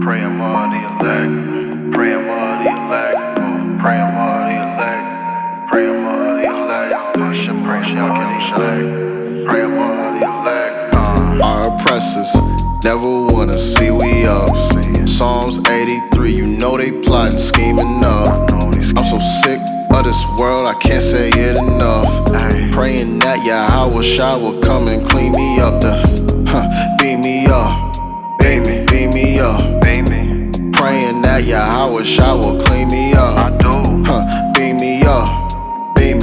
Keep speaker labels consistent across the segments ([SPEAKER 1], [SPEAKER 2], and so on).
[SPEAKER 1] Praying more the elect, praying more the elect, praying more the elect, praying more the elect, praying more the elect, praying more the elect.
[SPEAKER 2] Our oppressors never wanna see we up. Psalms 83, you know they plotting, scheming up. I'm so sick of this world, I can't say it enough. Praying that Yahawashi will come and clean me up. Beam me up, beam me up. Praying that Yahawashi will clean me up. Beam me up, beam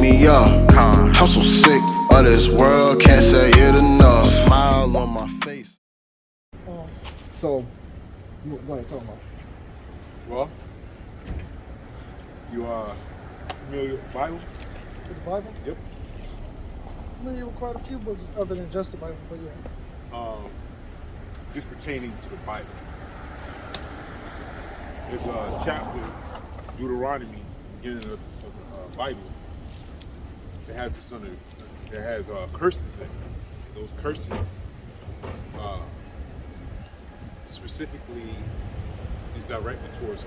[SPEAKER 2] me up. I'm so sick of this world, can't say it enough. Smile on my face.
[SPEAKER 3] So, go ahead, talk about it.
[SPEAKER 4] Well, you are familiar with the Bible?
[SPEAKER 3] With the Bible?
[SPEAKER 4] Yep.
[SPEAKER 3] I mean, you quite a few books other than just the Bible, but yeah.
[SPEAKER 4] Just pertaining to the Bible. There's a chapter, Deuteronomy, beginning of the Bible, that has this under, that has curses in it. Those curses specifically is directed towards us.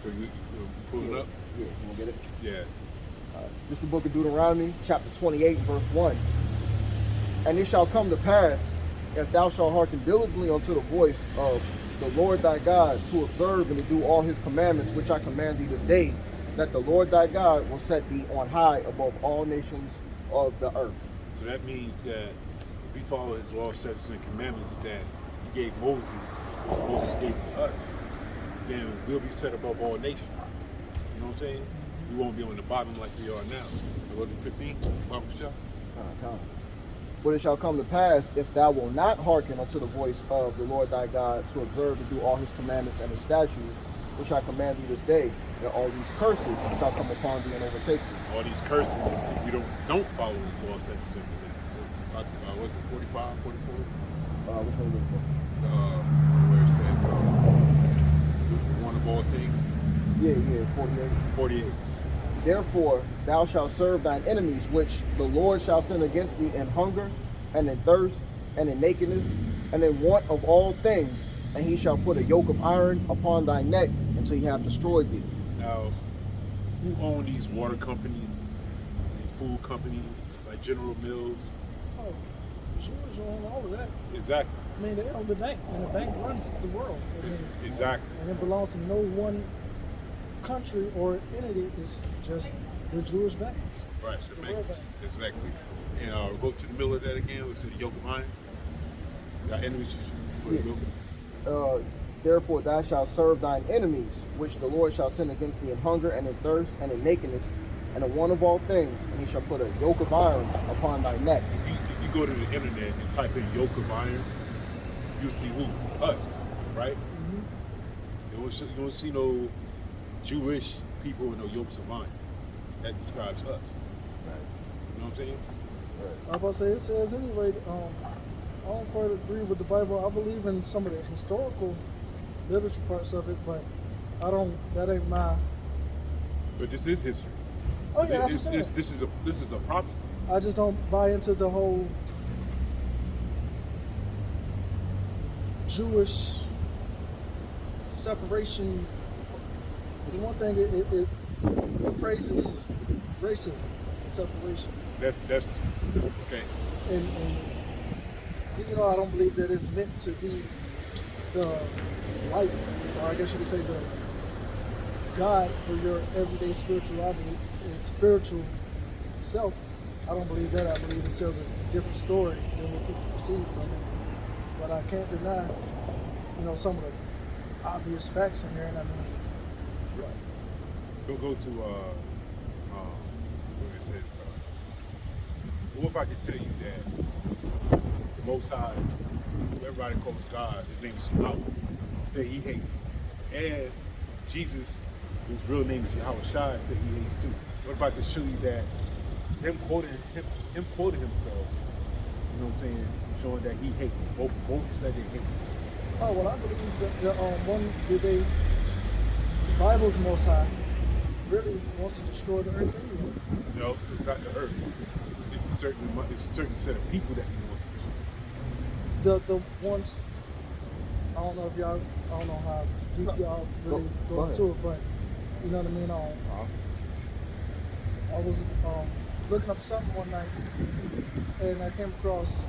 [SPEAKER 4] So you pull it up?
[SPEAKER 3] Yeah, you wanna get it?
[SPEAKER 4] Yeah.
[SPEAKER 3] This is the book of Deuteronomy, chapter 28, verse 1. And it shall come to pass, if thou shalt hearken diligently unto the voice of the Lord thy God, to observe and to do all his commandments, which I command thee this day, that the Lord thy God will set thee on high above all nations of the earth.
[SPEAKER 4] So that means that if we follow his law, statutes, and commandments that he gave Moses, which Moses gave to us, then we'll be set above all nations. You know what I'm saying? We won't be on the bottom like we are now. So go to 15, Bible shop.
[SPEAKER 3] But it shall come to pass, if thou wilt not hearken unto the voice of the Lord thy God, to observe and do all his commandments and his statutes, which I command thee this day, that all these curses shall come upon thee and overtake thee.
[SPEAKER 4] All these curses, if we don't follow his law, statutes, and commandments. So, what's it, 45, 44?
[SPEAKER 3] Which one are you looking for?
[SPEAKER 4] Where it says, one of all things.
[SPEAKER 3] Yeah, 48.
[SPEAKER 4] 48.
[SPEAKER 3] Therefore thou shalt serve thine enemies, which the Lord shall send against thee in hunger, and in thirst, and in nakedness, and in want of all things, and he shall put a yoke of iron upon thy neck until he have destroyed thee.
[SPEAKER 4] Now, who own these water companies, these food companies, like General Mills?
[SPEAKER 5] Oh, Jews own all of that.
[SPEAKER 4] Exactly.
[SPEAKER 5] I mean, they own the bank, and the bank runs the world.
[SPEAKER 4] Exactly.
[SPEAKER 5] And it belongs to no one country or entity. It's just the Jewish bank.
[SPEAKER 4] Right,
[SPEAKER 5] It's
[SPEAKER 4] the
[SPEAKER 5] the
[SPEAKER 4] bank.
[SPEAKER 5] world bank.
[SPEAKER 4] Exactly. And go to the middle of that again, which is the yoke of iron. Got enemies,
[SPEAKER 3] Yeah. Therefore thou shalt serve thine enemies, which the Lord shall send against thee in hunger, and in thirst, and in nakedness, and in want of all things, and he shall put a yoke of iron upon thy neck.
[SPEAKER 4] If you go to the internet and type in yoke of iron, you'll see who? Us, right?
[SPEAKER 5] Mm-hmm.
[SPEAKER 4] You don't see no Jewish people with no yokes of iron. That describes us.
[SPEAKER 3] Right.
[SPEAKER 4] You know what I'm saying?
[SPEAKER 3] Right.
[SPEAKER 5] I was about to say, it says anyway, I don't quite agree with the Bible. I believe in some of the historical literature parts of it, but that ain't my...
[SPEAKER 4] But this is history.
[SPEAKER 5] Oh yeah, that's what I'm saying.
[SPEAKER 4] This is a prophecy.
[SPEAKER 5] I just don't buy into the whole Jewish separation. The one thing it praises racism and separation.
[SPEAKER 4] That's okay.
[SPEAKER 5] And you know, I don't believe that it's meant to be the light, or I guess you could say the God for your everyday spirituality and spiritual self. I don't believe that. I believe it tells a different story than what people perceive from it. But I can't deny, you know, some of the obvious facts in there. And I mean,
[SPEAKER 4] Go to where it says. What if I could tell you that the Most High, who everybody calls God, his name is Yahweh, said he hates, and Jesus, whose real name is Yahawashi, said he hates too. What if I could show you that him quoting himself, you know what I'm saying, showing that he hates. Both said they hate.
[SPEAKER 5] oh well, I believe that the Bible's Most High really wants to destroy the earth anyway.
[SPEAKER 4] No, it's not the earth. It's a certain set of people that he wants to destroy.
[SPEAKER 5] the ones, I don't know if y'all, I don't know how deep y'all really go into it, but you know what I mean. I was looking up something one night, and I came across,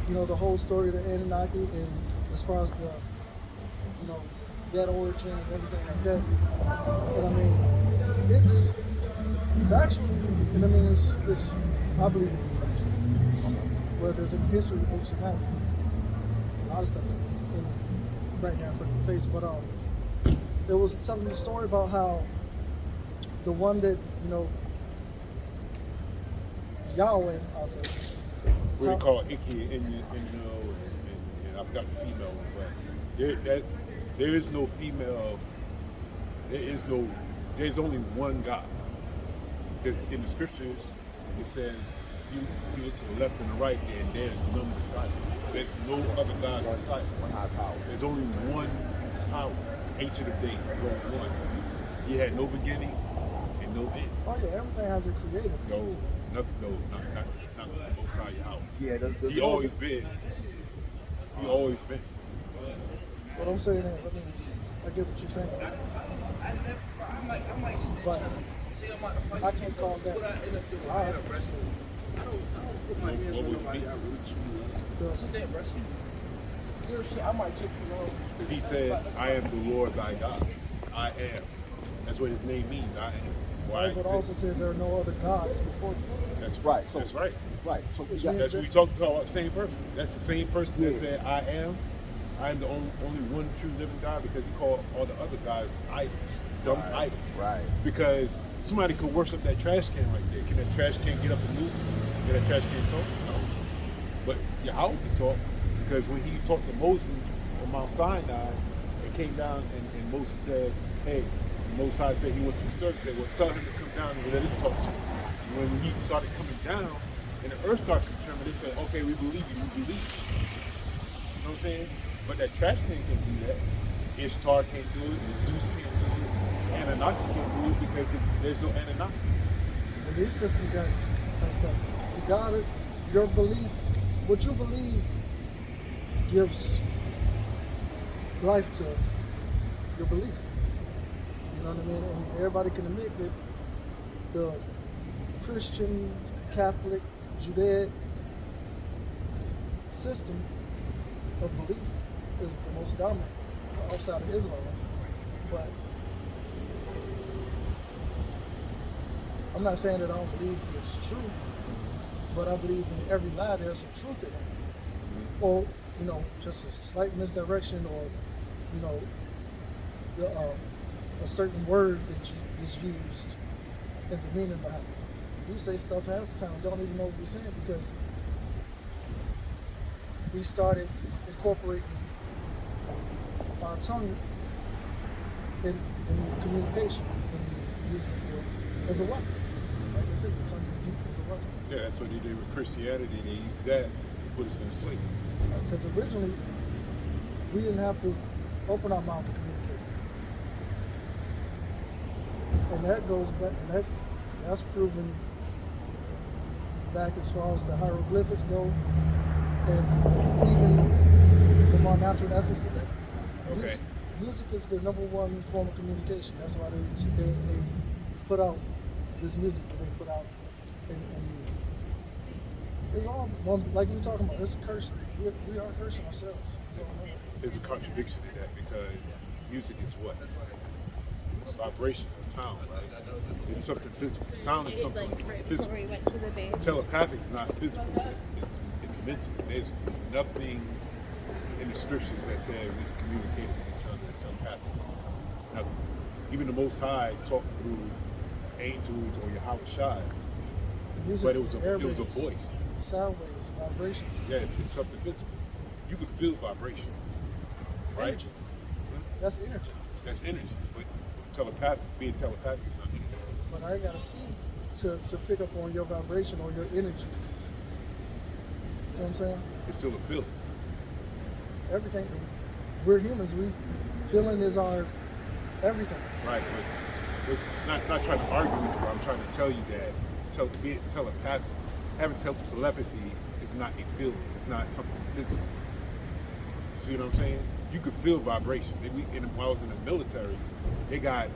[SPEAKER 5] you know, the whole story of the Anunnaki, and as far as the, you know, that origin and everything like that. And I mean, it's factual, and I mean, it's I believe it is factual. Where there's in history books and that, a lot of stuff in right now for the face, but it was telling the story about how the one that, you know, Yahweh, I'll say.
[SPEAKER 4] What they call Iki and I forgot the female one, but there is no female. There's only one God. Because in the scriptures it says you look to the left and the right, and there's none beside you. There's no other God beside you. There's only one power. Ancient of days, there's only one. He had no beginning and no end.
[SPEAKER 5] Oh yeah, everything has a creator.
[SPEAKER 4] No, not the Most High Yahawah.
[SPEAKER 3] Yeah,
[SPEAKER 4] He always been. He always been.
[SPEAKER 5] What I'm saying is, I mean, I get what you're saying, but I can't call that.
[SPEAKER 4] What would it be? He said, I am the Lord thy God. I am. That's what his name means. I am. Why
[SPEAKER 5] But also said there are no other gods before you.
[SPEAKER 4] That's
[SPEAKER 3] Right. So,
[SPEAKER 4] that's right.
[SPEAKER 3] Right. So
[SPEAKER 5] Which
[SPEAKER 3] yeah,
[SPEAKER 5] means
[SPEAKER 4] That's what we talked about. Same person. That's the same person that said, I am the only one true living God, because he called all the other gods idols. Dumb idols.
[SPEAKER 3] Right.
[SPEAKER 4] Because somebody could worship that trash can right there. Can that trash can get up and move? Can that trash can talk? No. But Yahweh can talk, because when he talked to Moses on Mount Sinai, it came down and Moses said, hey, the Most High said he wants to serve. He said, well, tell him to come down and let us talk to him. When he started coming down and the earth started to tremble, they said, okay, we believe you, we believe you. You know what I'm saying? But that trash can can't do that. Ishtar can't do it, and Zeus can't do it, Anunnaki can't do it, because there's no Anunnaki.
[SPEAKER 5] And these systems got stuff. You got it. Your belief, what you believe, gives life to your belief. You know what I mean? And everybody can admit that the Christian, Catholic, Judaic system of belief is the most dominant outside of Islam. But I'm not saying that I don't believe it's true, but I believe in every lie there's some truth in it. Or, you know, just a slight misdirection, or, you know, a certain word that is used and the meaning behind it. We say stuff half the time, don't even know what we're saying, because we started incorporating our tongue in communication, and using it as a weapon. Like I said, the tongue is used as a weapon.
[SPEAKER 4] Yeah, that's what they did with Christianity. They used that to put us in slavery.
[SPEAKER 5] Because originally, we didn't have to open our mouth to communicate. And that goes back, and that's proven back as far as the hieroglyphics go, and even from our natural essence today.
[SPEAKER 4] Okay.
[SPEAKER 5] Music is the number one form of communication. That's why they put out this music that they put out, and it's all one, like you were talking about. It's a curse. We are cursing ourselves.
[SPEAKER 4] There's a contradiction in that, because music is what? It's vibration, it's sound. It's something physical. Sound is something physical. Telepathic is not physical. It's mental. There's nothing in the scriptures that says we can communicate with each other telepathic. Now, even the Most High talked through angels or Yahawashi, but it was a voice.
[SPEAKER 5] Sound waves, vibrations.
[SPEAKER 4] Yes, it's something physical. You can feel vibration, right?
[SPEAKER 5] Energy. That's energy.
[SPEAKER 4] That's energy, but being telepathic is not energy.
[SPEAKER 5] But I gotta see to pick up on your vibration or your energy. You know what I'm saying?
[SPEAKER 4] It's still a feeling.
[SPEAKER 5] Everything. We're humans. Feeling is our everything.
[SPEAKER 4] Right, but not trying to argue with you, but I'm trying to tell you that being telepathic having telepathy is not a feeling. It's not something physical. See what I'm saying? You could feel vibration. When I was in the military, they got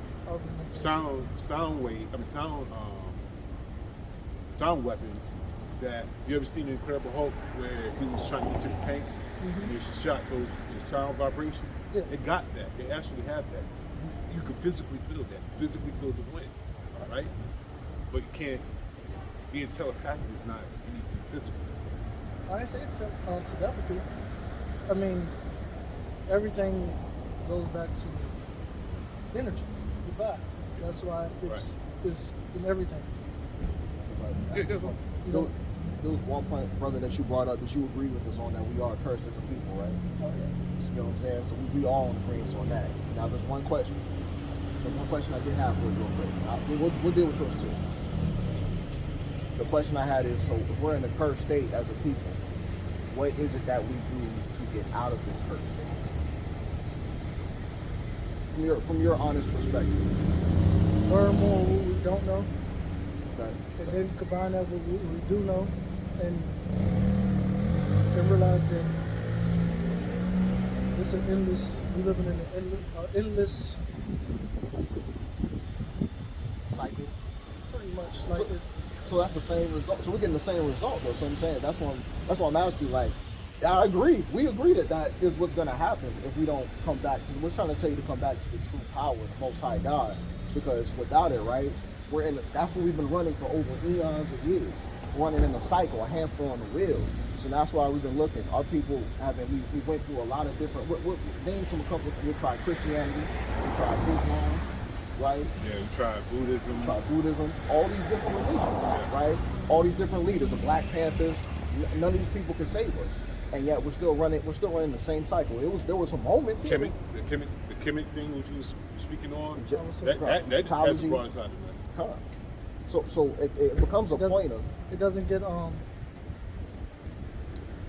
[SPEAKER 4] sound weapons that you ever seen in Incredible Hulk where he was trying to get to the tanks and they shot those sound vibrations?
[SPEAKER 5] Yeah.
[SPEAKER 4] They got that. They actually have that. You can physically feel that. Physically feel the wind, right? But you can't. Being telepathic is not anything physical.
[SPEAKER 5] I say it's telepathy. I mean, everything goes back to energy, the vibe. That's why it's in everything.
[SPEAKER 3] There was one point, brother, that you brought up that you agree with us on, that we are cursed as a people, right?
[SPEAKER 5] Oh, yeah.
[SPEAKER 3] You know what I'm saying? So we all in agreement on that. Now there's one question. There's one question I did have for you real quick. We'll deal with yours too. The question I had is, so if we're in a cursed state as a people, what is it that we do to get out of this cursed state? From your honest perspective.
[SPEAKER 5] Learn more what we don't know.
[SPEAKER 3] Okay.
[SPEAKER 5] And then combine that with what we do know, and realize that it's an endless. We living in an endless
[SPEAKER 3] Cycle.
[SPEAKER 5] pretty much like it.
[SPEAKER 3] So that's the same result. So we're getting the same result, though. So I'm saying that's why I'm asking you. Like, I agree. We agree that is what's going to happen if we don't come back. Because we're trying to tell you to come back to the true power, the Most High God. Because without it, right, that's what we've been running for over eons of years, running in a cycle, a hamster on the wheel. So that's why we've been looking. Our people we went through a lot of different. What names from a couple? We tried Christianity, we tried Islam, right?
[SPEAKER 4] Yeah, we tried Buddhism.
[SPEAKER 3] All these different religions, right? All these different leaders, the Black Panthers. None of these people can save us, and yet we're still running the same cycle. There were some moments.
[SPEAKER 4] The Kemet thing which you was speaking on. That has brought us out of that.
[SPEAKER 3] So it becomes a point of.
[SPEAKER 5] It doesn't get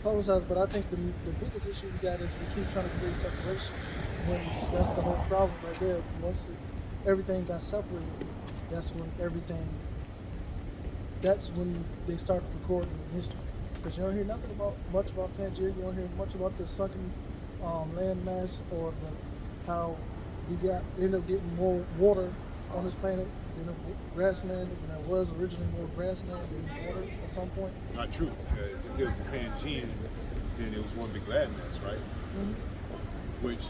[SPEAKER 5] apologize, but I think the biggest issue we got is we keep trying to create separation. When that's the whole problem right there. Once everything got separated, that's when they start recording history. Because you don't hear nothing much about Pangea. You don't hear much about the sunken land mass or how we ended up getting more water on this planet. Grassland, and there was originally more grassland than water at some point.
[SPEAKER 4] Not true, because if there was a Pangean, then it was one big landmass, right?
[SPEAKER 5] Mm-hmm.
[SPEAKER 4] Which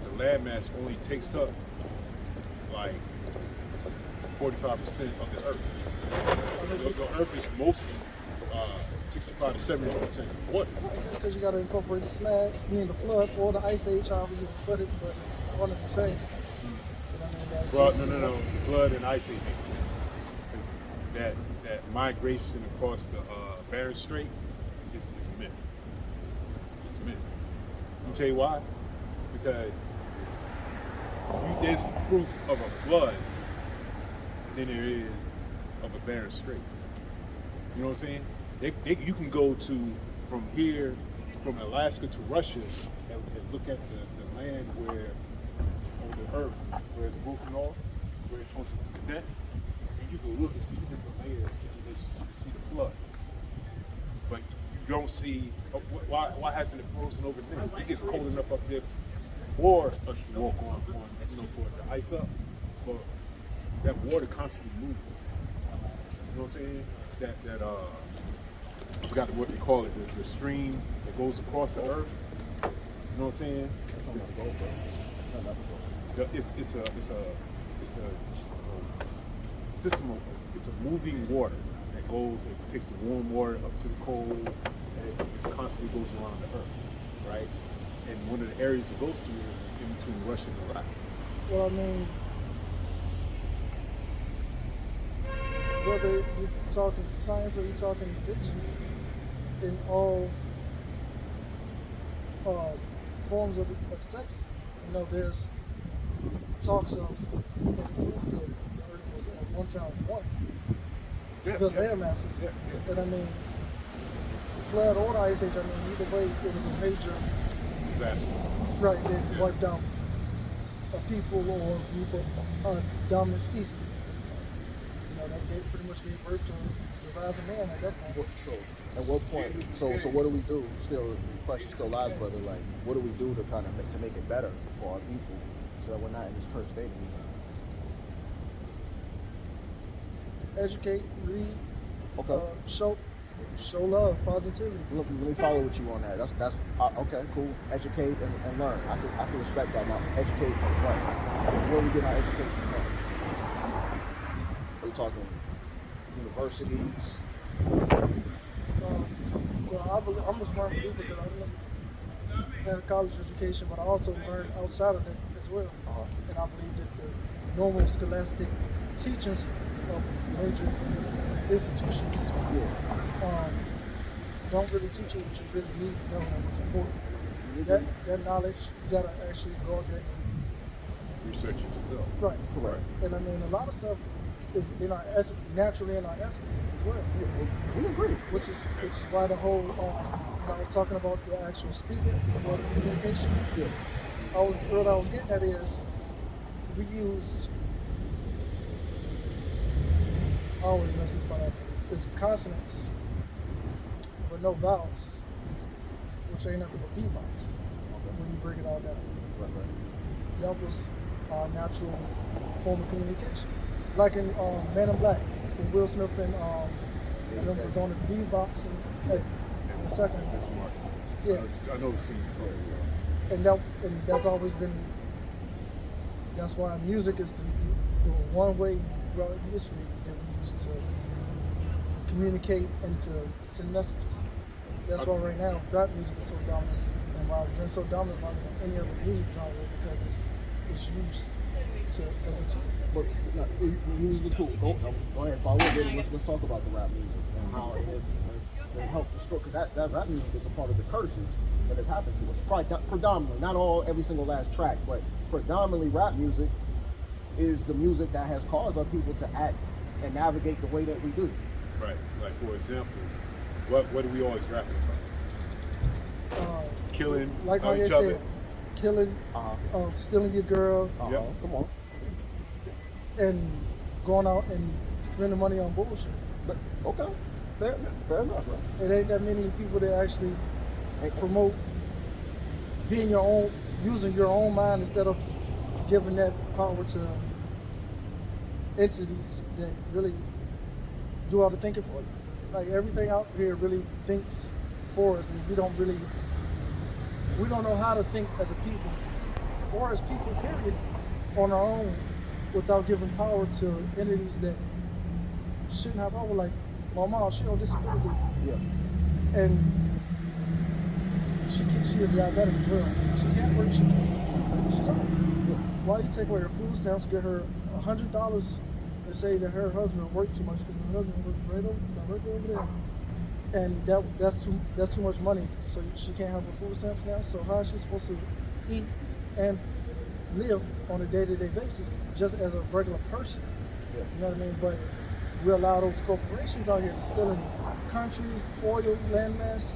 [SPEAKER 4] the landmass only takes up like 45% of the Earth. The Earth is mostly 65 to 70% water.
[SPEAKER 5] Because you got to incorporate the flood or the ice age, however you put it, but it's one and the same.
[SPEAKER 4] Well, no. The flood and ice age makes sense. That migration across the Bering Strait is a myth. It's a myth. Let me tell you why. Because there's proof of a flood than there is of a Bering Strait. You know what I'm saying? You can go from Alaska to Russia and look at the land where the Earth, where it's broken off, where it's supposed to connect, and you can look and see the different layers, and you can see the flood. But you don't see why hasn't it frozen over there? It gets cold enough up there for us to walk on, for the ice up. But that water constantly moves. You know what I'm saying? That I forgot what they call it, the stream that goes across the Earth. You know what I'm saying? It's a system of, it's a moving water that goes, it takes the warm water up to the cold, and it constantly goes around the Earth, right? And one of the areas it goes to is in between Russia and Alaska.
[SPEAKER 5] Well, I mean, whether you're talking science or you're talking fiction, in all forms of the text, there's talks of the proof that the Earth was at one time one. The land masses. But I mean, flood or the ice age, either way, it was a major
[SPEAKER 4] disaster.
[SPEAKER 5] Right, that wiped out a people or a group of dominant species. That pretty much gave birth to the as a man at that point.
[SPEAKER 3] So at what point? So what do we do? Still, the question still lies, brother. Like, what do we do to kind of make it better for our people, so that we're not in this cursed state anymore?
[SPEAKER 5] Educate, read,
[SPEAKER 3] Okay.
[SPEAKER 5] show love, positivity.
[SPEAKER 3] Let me follow with you on that. That's okay. Cool. Educate and learn. I can respect that. Now, educate from what? Where we get our education from? Are you talking universities?
[SPEAKER 5] Well, I'm a smart believer that I had a college education, but I also learned outside of that as well. And I believe that the normal scholastic teachings of major institutions don't really teach you what you really need to know and it's important. That knowledge, you gotta actually go out there and
[SPEAKER 4] Research it yourself.
[SPEAKER 5] right.
[SPEAKER 3] Correct.
[SPEAKER 5] And I mean, a lot of stuff is in our essence, naturally in our essence as well.
[SPEAKER 3] We agree.
[SPEAKER 5] Which is why the whole I was talking about the actual speaking or the communication.
[SPEAKER 3] Yeah.
[SPEAKER 5] What I was getting at is we used I always mess this part up. It's consonants but no vowels, which ain't nothing but beatbox when you break it all down.
[SPEAKER 3] Right.
[SPEAKER 5] That was our natural form of communication. Like in Men in Black, when Will Smith and them were going to beatbox and in a second.
[SPEAKER 4] That's smart.
[SPEAKER 5] Yeah.
[SPEAKER 4] I know the scene you're talking about.
[SPEAKER 5] And that's always been. That's why music is the one way throughout history that we used to communicate and to send messages. That's why right now rap music is so dominant, and why it's been so dominant than any other music genre because it's used as a tool.
[SPEAKER 3] But you use the tool. Go ahead, follow it. Let's talk about the rap music and how it has helped destroy. Because that rap music is a part of the curses that has happened to us. Predominantly, not every single last track, but predominantly rap music is the music that has caused our people to act and navigate the way that we do.
[SPEAKER 4] Right. Like for example, what do we always rapping about? Killing
[SPEAKER 5] like how
[SPEAKER 4] each
[SPEAKER 5] they
[SPEAKER 4] other.
[SPEAKER 5] said, killing, stealing your girl,
[SPEAKER 3] Come on.
[SPEAKER 5] and going out and spending money on bullshit.
[SPEAKER 3] But, okay. Fair enough, right?
[SPEAKER 5] It ain't that many people that actually promote being your own, using your own mind instead of giving that power to entities that really do all the thinking for you. Like everything out here really thinks for us, and we don't know how to think as a people, or as people period, on our own, without giving power to entities that shouldn't have power. Like my mom, she on disability, and she is diabetic as well. She can't work. She's on. Why you take away her food stamps, get her $100, and say that her husband worked too much because her husband worked right over there, and that's too much money. So she can't have her food stamps now. So how is she supposed to eat and live on a day-to-day basis just as a regular person? You know what I mean? But we allow those corporations out here to steal in countries, oil, landmass,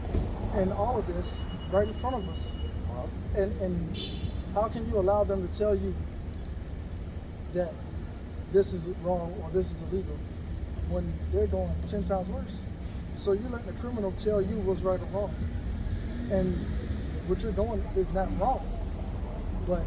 [SPEAKER 5] and all of this right in front of us. And how can you allow them to tell you that this is wrong or this is illegal when they're doing 10 times worse? So you're letting the criminal tell you what's right or wrong. And what you're doing is not wrong. But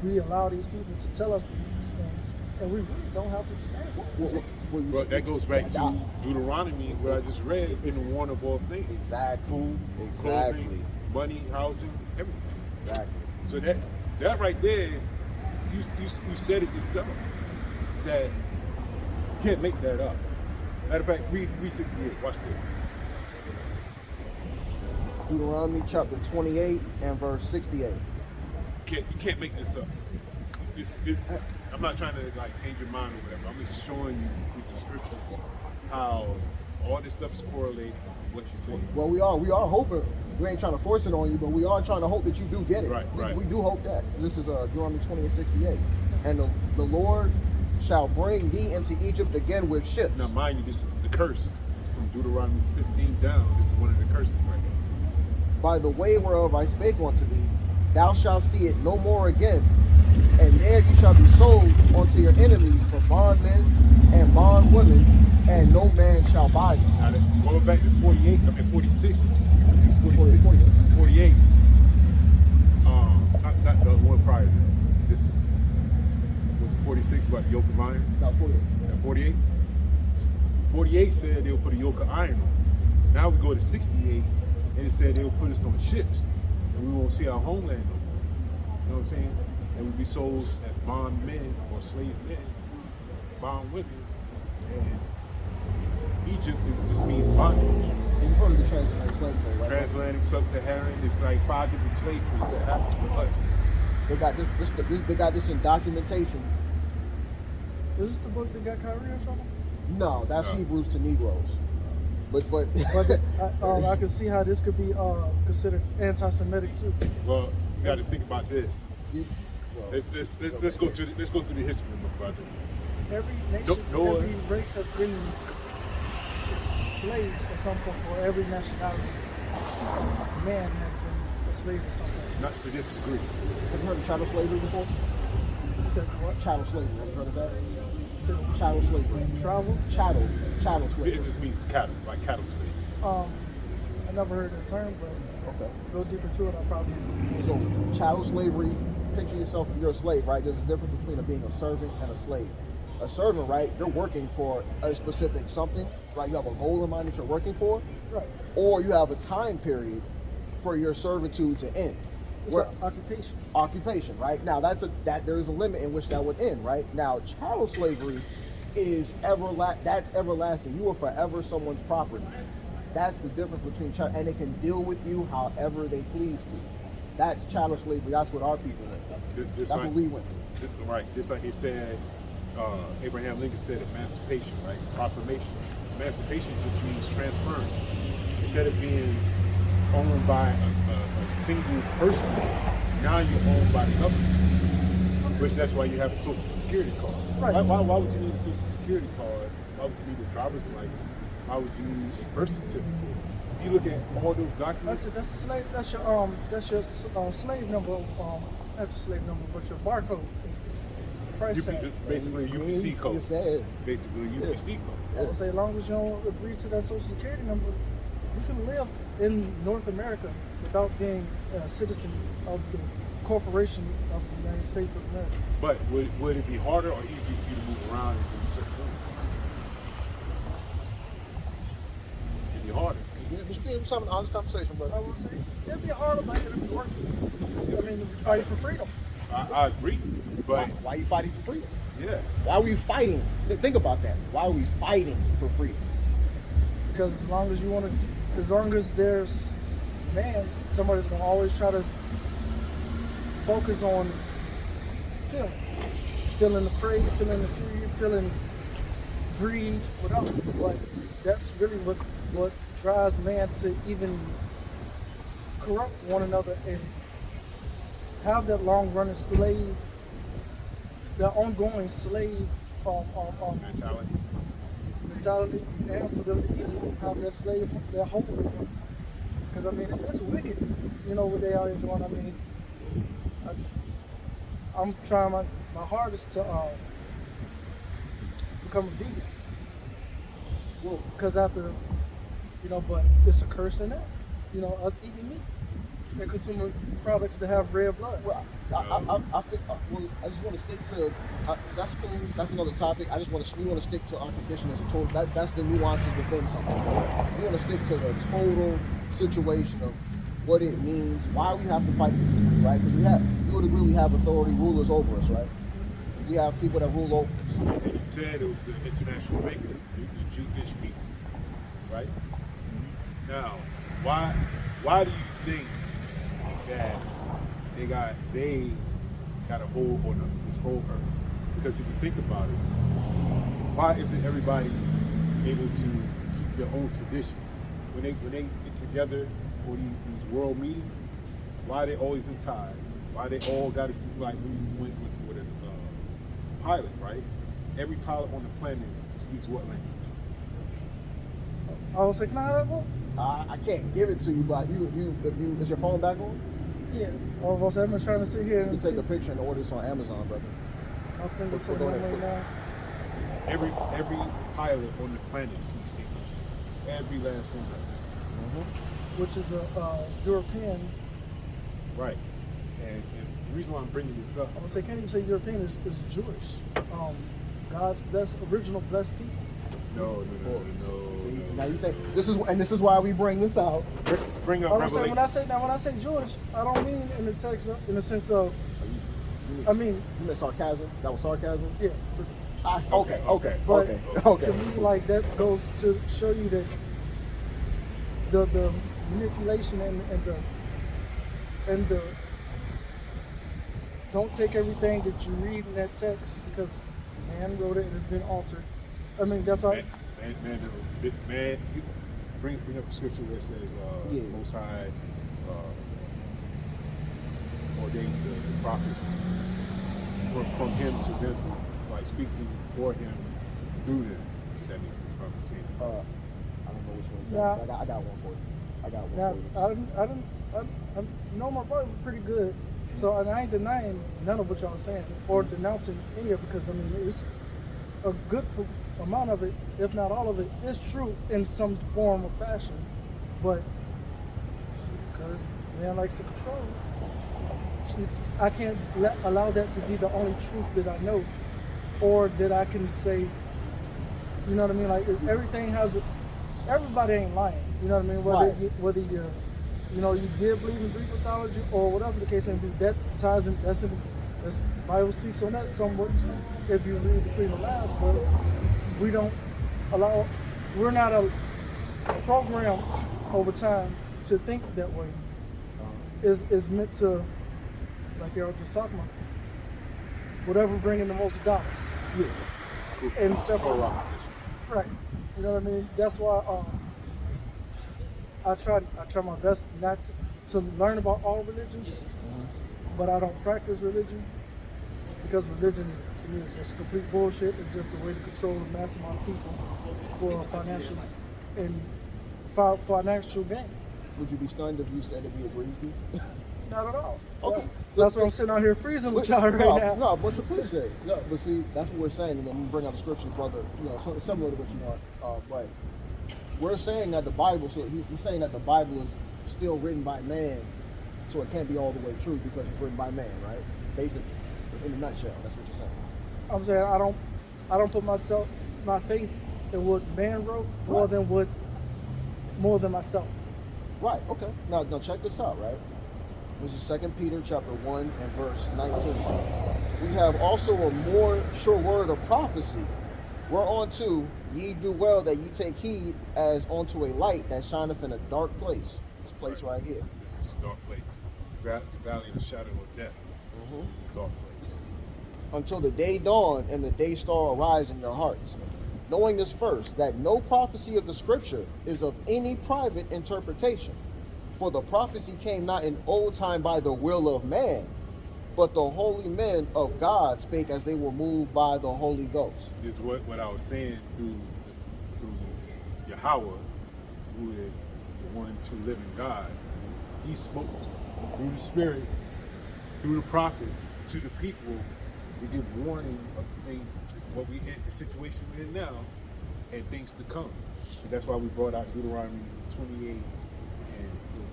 [SPEAKER 5] we allow these people to tell us these things, and we really don't have to stand for it.
[SPEAKER 4] Well, that goes back to Deuteronomy, where I just read, in the one of all things.
[SPEAKER 3] Exactly.
[SPEAKER 4] Food, clothing, money, housing, everything.
[SPEAKER 3] Exactly.
[SPEAKER 4] So that right there, you said it yourself, that you can't make that up. Matter of fact, read 68. Watch this.
[SPEAKER 3] Deuteronomy chapter 28 and verse 68.
[SPEAKER 4] You can't make this up. It's I'm not trying to like change your mind or whatever. I'm just showing you through the scriptures how all this stuff is correlated with what you're saying.
[SPEAKER 3] Well, we are hoping. We ain't trying to force it on you, but we are trying to hope that you do get it.
[SPEAKER 4] Right.
[SPEAKER 3] We do hope that. This is Deuteronomy 28:68. And the Lord shall bring thee into Egypt again with ships.
[SPEAKER 4] Now, mind you, this is the curse from Deuteronomy 15 down. This is one of the curses right now.
[SPEAKER 3] By the way whereof I spake unto thee, thou shalt see it no more again. And there you shall be sold unto your enemies for bondmen and bondwomen, and no man shall buy them.
[SPEAKER 4] Now, going back to 48, I mean 46. It's 46,
[SPEAKER 3] 48.
[SPEAKER 4] 48. Not the one prior to that. This one. Was it 46 about the yoke of iron?
[SPEAKER 3] No, 48.
[SPEAKER 4] And 48? 48 said they'll put a yoke of iron on. Now we go to 68, and it said they'll put us on ships, and we won't see our homeland no more. You know what I'm saying? And we'll be sold as bond men or slave men, bond women. And Egypt just means bondage.
[SPEAKER 3] And you've heard of the transatlantic slave trade, right?
[SPEAKER 4] Transatlantic, sub-Saharan, it's like 5 different slave trades that happen with us.
[SPEAKER 3] They got they got this in documentation.
[SPEAKER 5] Is this the book that got Kyrie in trouble?
[SPEAKER 3] No, that's Hebrews to Negroes. But
[SPEAKER 5] I can see how this could be considered anti-Semitic too.
[SPEAKER 4] Well, you got to think about this. Let's go through the history of the book about it.
[SPEAKER 5] Every nation, every race has been slaves at some point, or every nationality. Man has been a slave at some point.
[SPEAKER 4] Not to this degree.
[SPEAKER 3] Have you heard of chattel slavery before?
[SPEAKER 5] You said what?
[SPEAKER 3] Chattel slavery. Have you heard of that? Chattel slavery. Chattel slavery.
[SPEAKER 4] It just means cattle, like cattle slave.
[SPEAKER 5] I never heard the term, but
[SPEAKER 3] Okay.
[SPEAKER 5] go deeper into it, I probably.
[SPEAKER 3] So chattel slavery, picture yourself, you're a slave, right? There's a difference between being a servant and a slave. A servant, right, you're working for a specific something, right? You have a goal in mind that you're working for,
[SPEAKER 5] Right.
[SPEAKER 3] or you have a time period for your servitude to end.
[SPEAKER 5] It's an occupation.
[SPEAKER 3] Occupation, right? Now that there is a limit in which that would end, right? Now chattel slavery is that's everlasting. You are forever someone's property. That's the difference between chattel, and it can deal with you however they please to. That's chattel slavery. That's what our people went. That's what we went through.
[SPEAKER 4] Right. Just like he said, Abraham Lincoln said emancipation, right? Proclamation. Emancipation just means transference. Instead of being owned by a single person, now you're owned by the government. Which that's why you have a social security card.
[SPEAKER 5] Right.
[SPEAKER 4] Why would you need a social security card? Why would you need a driver's license? Why would you need a birth certificate? If you look at all those documents,
[SPEAKER 5] That's a slave. That's your slave number. Not your slave number, but your barcode. Price tag.
[SPEAKER 4] basically a UPC code.
[SPEAKER 3] You said.
[SPEAKER 4] Basically a UPC code.
[SPEAKER 5] I would say, as long as you don't agree to that social security number, you can live in North America without being a citizen of the corporation of the United States of America.
[SPEAKER 4] But would it be harder or easier for you to move around and do certain things? It'd be harder.
[SPEAKER 3] We're having an honest conversation, brother.
[SPEAKER 5] I would say it'd be harder, but it'd be worth it. I mean, we're fighting for freedom.
[SPEAKER 4] I agree, but
[SPEAKER 3] Why are you fighting for freedom?
[SPEAKER 4] yeah,
[SPEAKER 3] Why are we fighting? Think about that. Why are we fighting for freedom?
[SPEAKER 5] Because as long as there's somebody's gonna always try to focus on feeling afraid, feeling free, feeling greed, whatever. But that's really what drives man to even corrupt one another and have that long-running slave, that ongoing slave mentality, and for them to even have that slave, that hope. Because I mean, it's wicked, what they out here doing. I mean, I'm trying my hardest to become a vegan. Well, because after, but it's a curse in that. Us eating meat and consuming products that have red blood.
[SPEAKER 3] Well, I think. I just want to stick to. That's cool. That's another topic. We want to stick to our condition as a total. That's the nuances within something. We want to stick to the total situation of what it means, why we have to fight for free, right? Because you would agree we have authority rulers over us, right? We have people that rule over us.
[SPEAKER 4] and he said it was the international makers, the Jewish people, right? Now, why do you think that they got a hold on this whole earth? Because if you think about it, why isn't everybody able to keep their own traditions? When they get together for these world meetings, why are they always in ties? Why they all got to speak like when you went with a pilot, right? Every pilot on the planet speaks what language?
[SPEAKER 5] I was like, nah,
[SPEAKER 3] I can't give it to you, but is your phone back on?
[SPEAKER 5] yeah. I was trying to sit here
[SPEAKER 3] You
[SPEAKER 5] and
[SPEAKER 3] can take a picture and order this on Amazon, brother.
[SPEAKER 5] my fingers so numb right now.
[SPEAKER 4] Every pilot on the planet speaks English. Every last one of them.
[SPEAKER 5] Which is a European.
[SPEAKER 4] Right. And the reason why I'm bringing this up,
[SPEAKER 5] I would say, can't even say European, is Jewish. God's original blessed people.
[SPEAKER 4] no.
[SPEAKER 3] See, now you think this is why we bring this out.
[SPEAKER 4] Bring up
[SPEAKER 5] When
[SPEAKER 4] Revelation.
[SPEAKER 5] I say Jewish, I don't mean in the text in the sense of. I mean,
[SPEAKER 3] You meant sarcasm? That was sarcasm?
[SPEAKER 5] yeah.
[SPEAKER 3] Okay.
[SPEAKER 5] But to me, like, that goes to show you that the manipulation and the don't take everything that you read in that text because man wrote it and it's been altered. I mean, that's why.
[SPEAKER 4] Man, you bring up a scripture that says, Most High ordains the prophets from him to them, like speaking for him through them. That makes the prophecy.
[SPEAKER 3] I don't know which one.
[SPEAKER 5] Yeah.
[SPEAKER 3] I got one for you.
[SPEAKER 5] Now, I know my brother was pretty good, so and I ain't denying none of what y'all saying or denouncing any of it because I mean it's a good amount of it, if not all of it, is true in some form or fashion, but because man likes to control, I can't allow that to be the only truth that I know, or that I can say. You know what I mean? Like everything has. Everybody ain't lying, you know what I mean? Whether you did believe in Greek mythology or whatever the case may be, that ties in. That's Bible speaks on that somewhat if you read between the lines. But we don't allow. We're not programmed over time to think that way. Is meant to, like y'all just talking about, whatever bringing the most dollars.
[SPEAKER 3] Yeah.
[SPEAKER 5] And several opposition. Right. You know what I mean? That's why I try my best not to learn about all religions, but I don't practice religion because religion to me is just complete bullshit. It's just a way to control a mass amount of people for financial gain.
[SPEAKER 3] Would you be stunned if you said that we agree with you?
[SPEAKER 5] Not at all.
[SPEAKER 3] Okay.
[SPEAKER 5] That's why I'm sitting out here freezing with y'all right now.
[SPEAKER 3] No, but appreciate it. No, but see, that's what we're saying, and then we bring out the scripture, brother. Something similar to what you want. But we're saying that the Bible. So he's saying that the Bible is still written by man, so it can't be all the way true because it's written by man, right? Basically, in a nutshell, that's what you're saying.
[SPEAKER 5] I'm saying I don't put my faith in what man wrote more than myself.
[SPEAKER 3] Right. Okay. Now check this out, right? This is 2 Peter chapter 1 and verse 19. We have also a more sure word of prophecy, whereunto ye do well that ye take heed as unto a light that shineth in a dark place. This place right here.
[SPEAKER 4] This is a dark place. The valley of the shadow of death. This is a dark place.
[SPEAKER 3] Until the day dawn and the day star arise in your hearts. Knowing this first, that no prophecy of the scripture is of any private interpretation. For the prophecy came not in old time by the will of man, but the holy men of God spake as they were moved by the Holy Ghost.
[SPEAKER 4] This is what I was saying through Yahawashi, who is the one true living God. He spoke through the Spirit, through the prophets, to the people to give warning of things, what we in, the situation we're in now, and things to come. And that's why we brought out Deuteronomy 28 and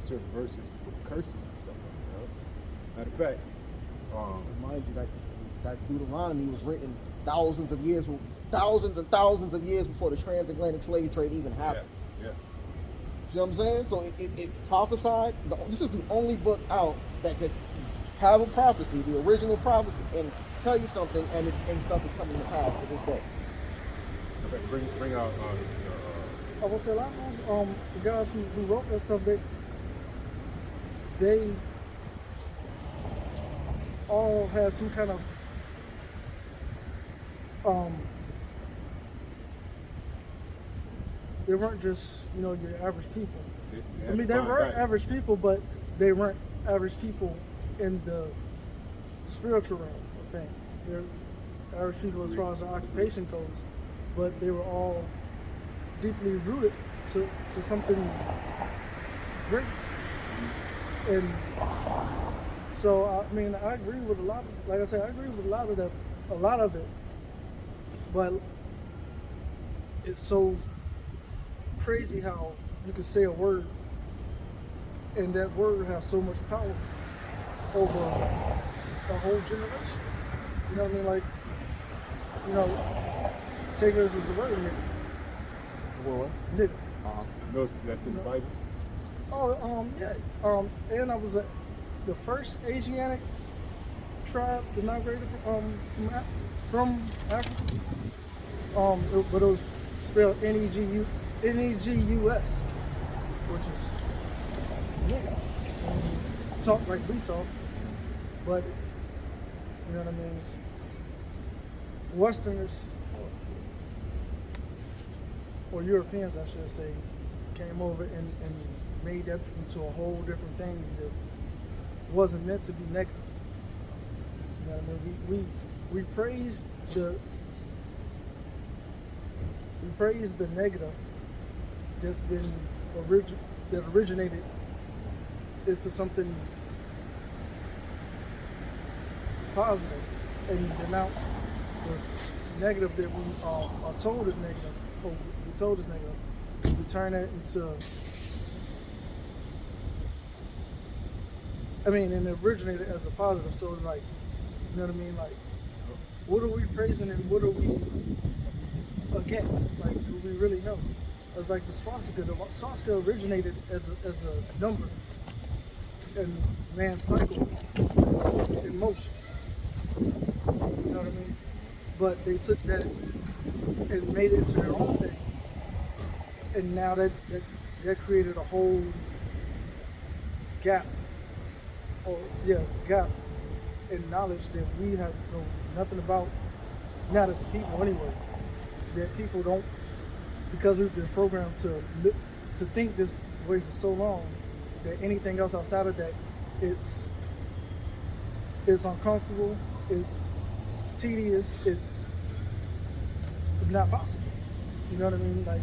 [SPEAKER 4] certain verses with curses and stuff like that. Matter of fact,
[SPEAKER 3] mind you, that Deuteronomy was written thousands and thousands of years before the transatlantic slave trade even happened.
[SPEAKER 4] Yeah.
[SPEAKER 3] You know what I'm saying? So it prophesied. This is the only book out that could have a prophecy, the original prophecy, and tell you something, and stuff is coming to pass to this day.
[SPEAKER 4] Okay, bring out.
[SPEAKER 5] I will say a lot of those the guys who wrote that stuff, they all had some kind of they weren't just your average people. I mean, they were average people, but they weren't average people in the spiritual realm of things. They're average people as far as the occupation goes, but they were all deeply rooted to something great. And so, I mean, I agree with a lot of, like I said, I agree with a lot of it, but it's so crazy how you can say a word and that word has so much power over a whole generation. You know what I mean? Like, you know, take us as the word nigga.
[SPEAKER 3] What?
[SPEAKER 5] Nigga.
[SPEAKER 4] You know that's in the Bible?
[SPEAKER 5] Oh, yeah. And I was the first Asiatic tribe that migrated from Africa. But it was spelled Negus, which is niggas. Talk like we talk, but you know what I mean. Westerners or Europeans, I should say, came over and made that into a whole different thing that wasn't meant to be negative. You know what I mean? We praise the negative that's been that originated into something positive, and denounce the negative that we are told is negative, or we told is negative. We turn it into, and it originated as a positive. So it's like, you know what I mean? Like, what are we praising and what are we against? Like, do we really know? It's like the swastika. The swastika originated as a number and man's cycle in motion. You know what I mean? But they took that and made it to their own thing, and now that created a whole gap, gap in knowledge that we have know nothing about, not as a people anyway. That people don't, because we've been programmed to think this way for so long, that anything else outside of that, it's uncomfortable, it's tedious, it's not possible. You know what I mean? Like,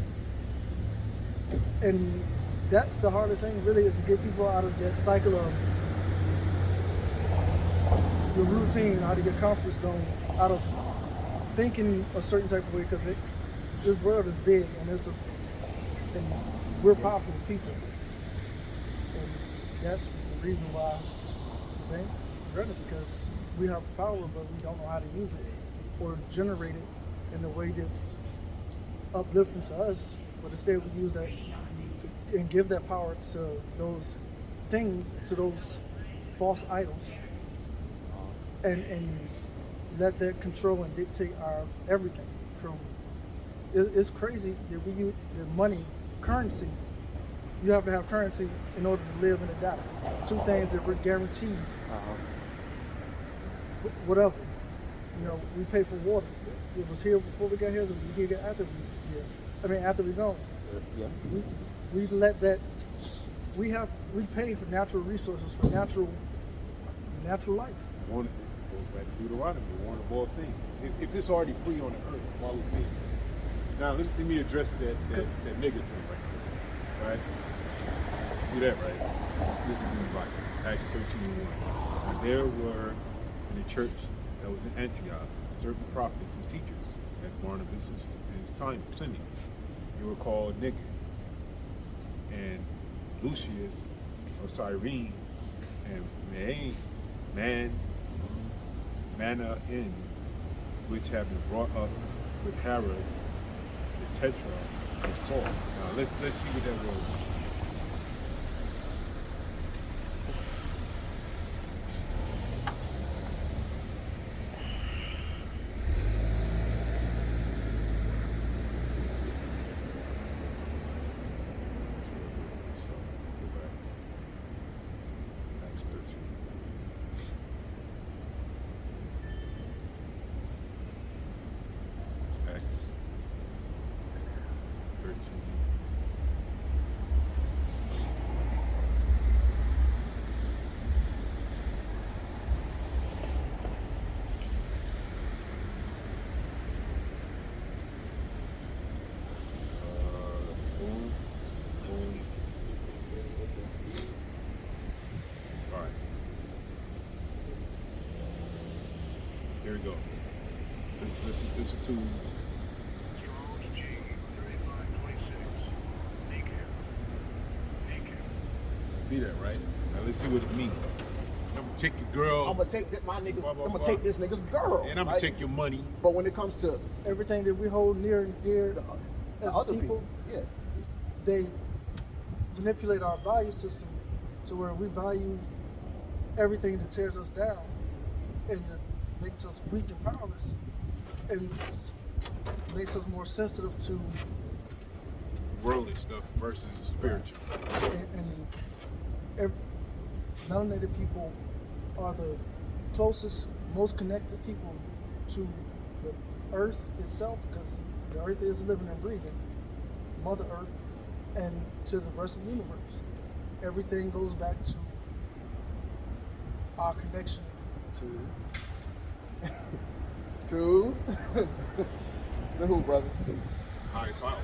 [SPEAKER 5] and that's the hardest thing really, is to get people out of that cycle of your routine, out of your comfort zone, out of thinking a certain type of way, because this world is big and we're powerful people. And that's the reason why the banks run it, because we have power, but we don't know how to use it or generate it in a way that's uplifting to us. But instead we use that and give that power to those things, to those false idols, and let that control and dictate our everything. It's crazy that we use the money, currency. You have to have currency in order to live and to die. Two things that we're guaranteed. Whatever. You know, we pay for water. It was here before we got here, so we here after we here. After we gone.
[SPEAKER 6] Yeah.
[SPEAKER 5] We let that. We pay for natural resources, for natural life.
[SPEAKER 4] One goes back to Deuteronomy, one of all things. If it's already free on the earth, why would we pay? Now let me address that nigga thing right? See that, right? This is in the Bible, Acts 13:1. And there were in the church that was in Antioch certain prophets and teachers, as Barnabas and Simeon. They were called nigger. And Lucius of Cyrene and Manaen, which have been brought up with Herod, the Tetrarch, and Saul. Now let's see what that word is. Here we go. Listen to See that, right? Now let's see what it means. I'm gonna take your girl.
[SPEAKER 3] I'm gonna take my niggas.
[SPEAKER 4] Blah, blah,
[SPEAKER 3] I'm gonna
[SPEAKER 4] blah.
[SPEAKER 3] take this nigga's girl.
[SPEAKER 4] And I'm gonna take your money.
[SPEAKER 3] But when it comes to
[SPEAKER 5] Everything that we hold near and dear
[SPEAKER 3] the
[SPEAKER 5] as
[SPEAKER 3] other
[SPEAKER 5] people,
[SPEAKER 3] yeah,
[SPEAKER 5] they manipulate our value system to where we value everything that tears us down and that makes us weak and powerless, and makes us more sensitive to
[SPEAKER 4] Worldly stuff versus spiritual.
[SPEAKER 5] and melanated people are the closest, most connected people to the earth itself, because the earth is living and breathing, Mother Earth, and to the rest of the universe. Everything goes back to our connection
[SPEAKER 3] to who, brother?
[SPEAKER 4] High sound.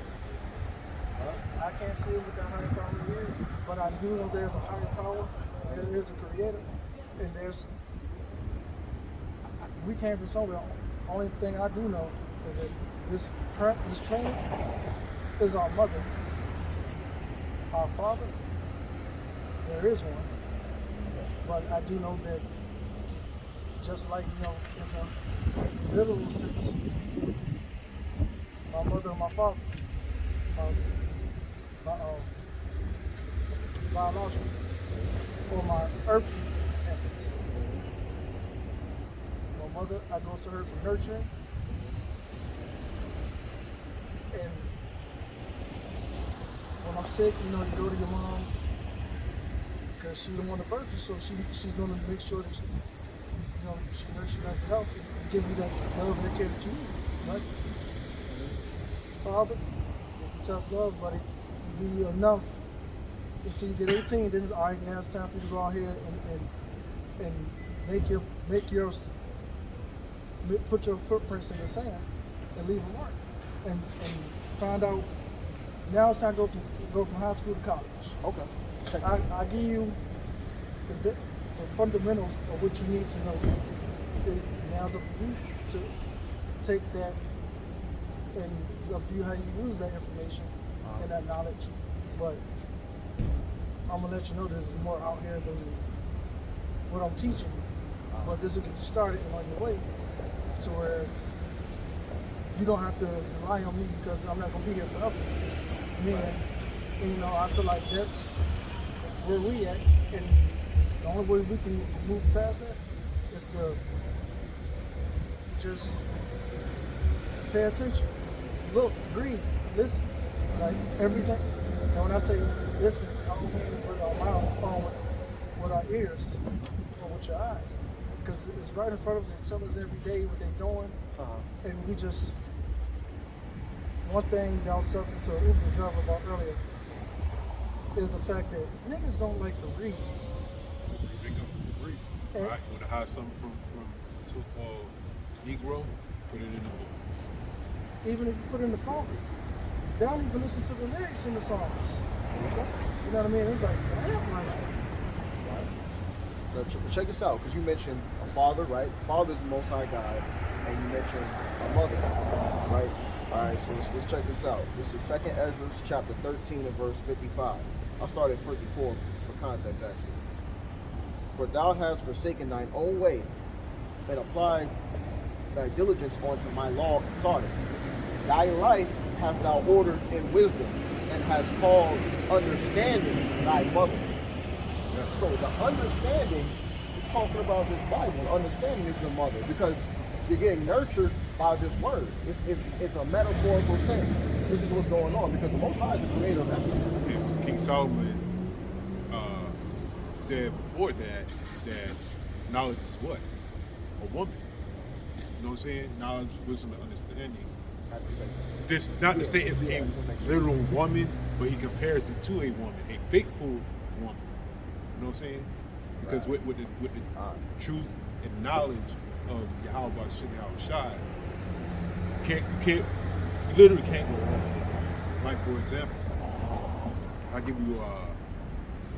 [SPEAKER 5] I can't say what that higher power is, but I do know there's a higher power, there is a creator, and we came from somewhere. Only thing I do know is that this planet is our mother. Our father, there is one. But I do know that, just like, in the literal sense, my mother and my father, my biological, or my earthly parents. My mother, I go to her for nurturing, and when I'm sick, you go to your mom, because she's the one that birthed you, so she's going to make sure that she nurtures you like health and give you that love and care that you need, right? Father, tough love, buddy. Give you enough until you get 18. Then it's all right. Now it's time for you to go out here and put your footprints in the sand and leave a mark, and find out. Now it's time to go from high school to college.
[SPEAKER 3] Okay.
[SPEAKER 5] I give you the fundamentals of what you need to know. Now it's up to you to take that, and it's up to you how you use that information and that knowledge. But I'm gonna let you know there's more out here than what I'm teaching you. But this will get you started and on your way to where you don't have to rely on me, because I'm not gonna be here forever. And I feel like that's where we at, and the only way we can move past that is to just pay attention, look, breathe, listen, like everything. And when I say listen, I don't mean with our mouth or with our ears or with your eyes, because it's right in front of us. They tell us every day what they're doing, and we just. One thing that I was talking to an Uber driver about earlier is the fact that niggas don't like to read.
[SPEAKER 4] They don't read. Right? You want to have something from so-called Negro, put it in the book.
[SPEAKER 5] Even if you put it in the phone, they don't even listen to the lyrics in the songs. You know what I mean? It's like, damn, like.
[SPEAKER 3] So check this out, because you mentioned a father, right? Father's the Most High God, and you mentioned a mother, right? All right, so let's check this out. This is 2nd Ezra, chapter 13 and verse 55. I'll start at 54 for context, actually. For thou hast forsaken thine own way, and applied thy diligence unto my law and sought it. Thy life hast thou ordered in wisdom, and hast called understanding thy mother. So the understanding is talking about this Bible. Understanding is the mother, because you're getting nurtured by this word. It's a metaphorical sense. This is what's going on, because the Most High is the creator of everything.
[SPEAKER 4] As King Solomon said before that knowledge is what? A woman. You know what I'm saying? Knowledge, wisdom, and understanding. This not to say it's a literal woman, but he compares it to a woman, a faithful woman. You know what I'm saying? Because with the truth and knowledge of Yahawashi, you literally can't go wrong. Like, for example, I'll give you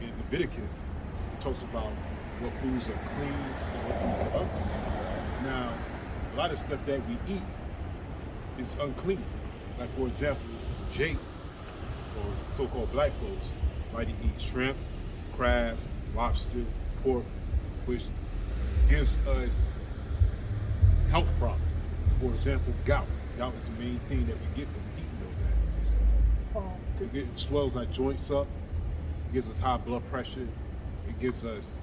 [SPEAKER 4] in Leviticus, it talks about what foods are clean and what foods are unclean. Now, a lot of stuff that we eat is unclean. Like, for example, Jake, or so-called black folks, might eat shrimp, crab, lobster, pork, which gives us health problems. For example, gout. Gout is the main thing that we get from eating those animals. It swells our joints up. It gives us high blood pressure. It gives us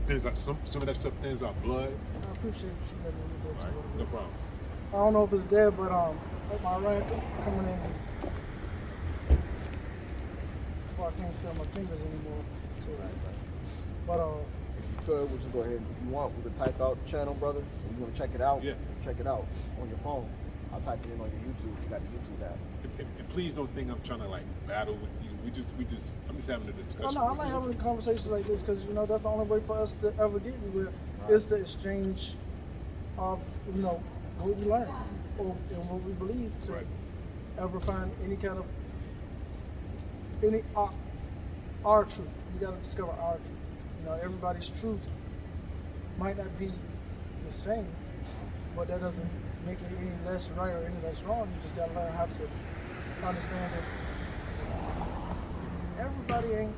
[SPEAKER 4] thins out, some of that stuff thins our blood.
[SPEAKER 5] I appreciate you letting me do
[SPEAKER 4] Right, no problem.
[SPEAKER 5] I don't know if it's dead, but my rant coming in before I can't feel my fingers anymore. So, but
[SPEAKER 3] So we'll just go ahead. If you want, we can type out the channel, brother. If you want to check it out,
[SPEAKER 4] Yeah.
[SPEAKER 3] check it out on your phone. I'll type it in on your YouTube. You got the YouTube app.
[SPEAKER 4] And please don't think I'm trying to like battle with you. I'm just having a discussion.
[SPEAKER 5] I like having conversations like this because that's the only way for us to ever get anywhere is to exchange of what we learn and what we believe to ever find any kind of our truth. We got to discover our truth. Everybody's truth might not be the same, but that doesn't make it any less right or any less wrong. You just got to learn how to understand that everybody ain't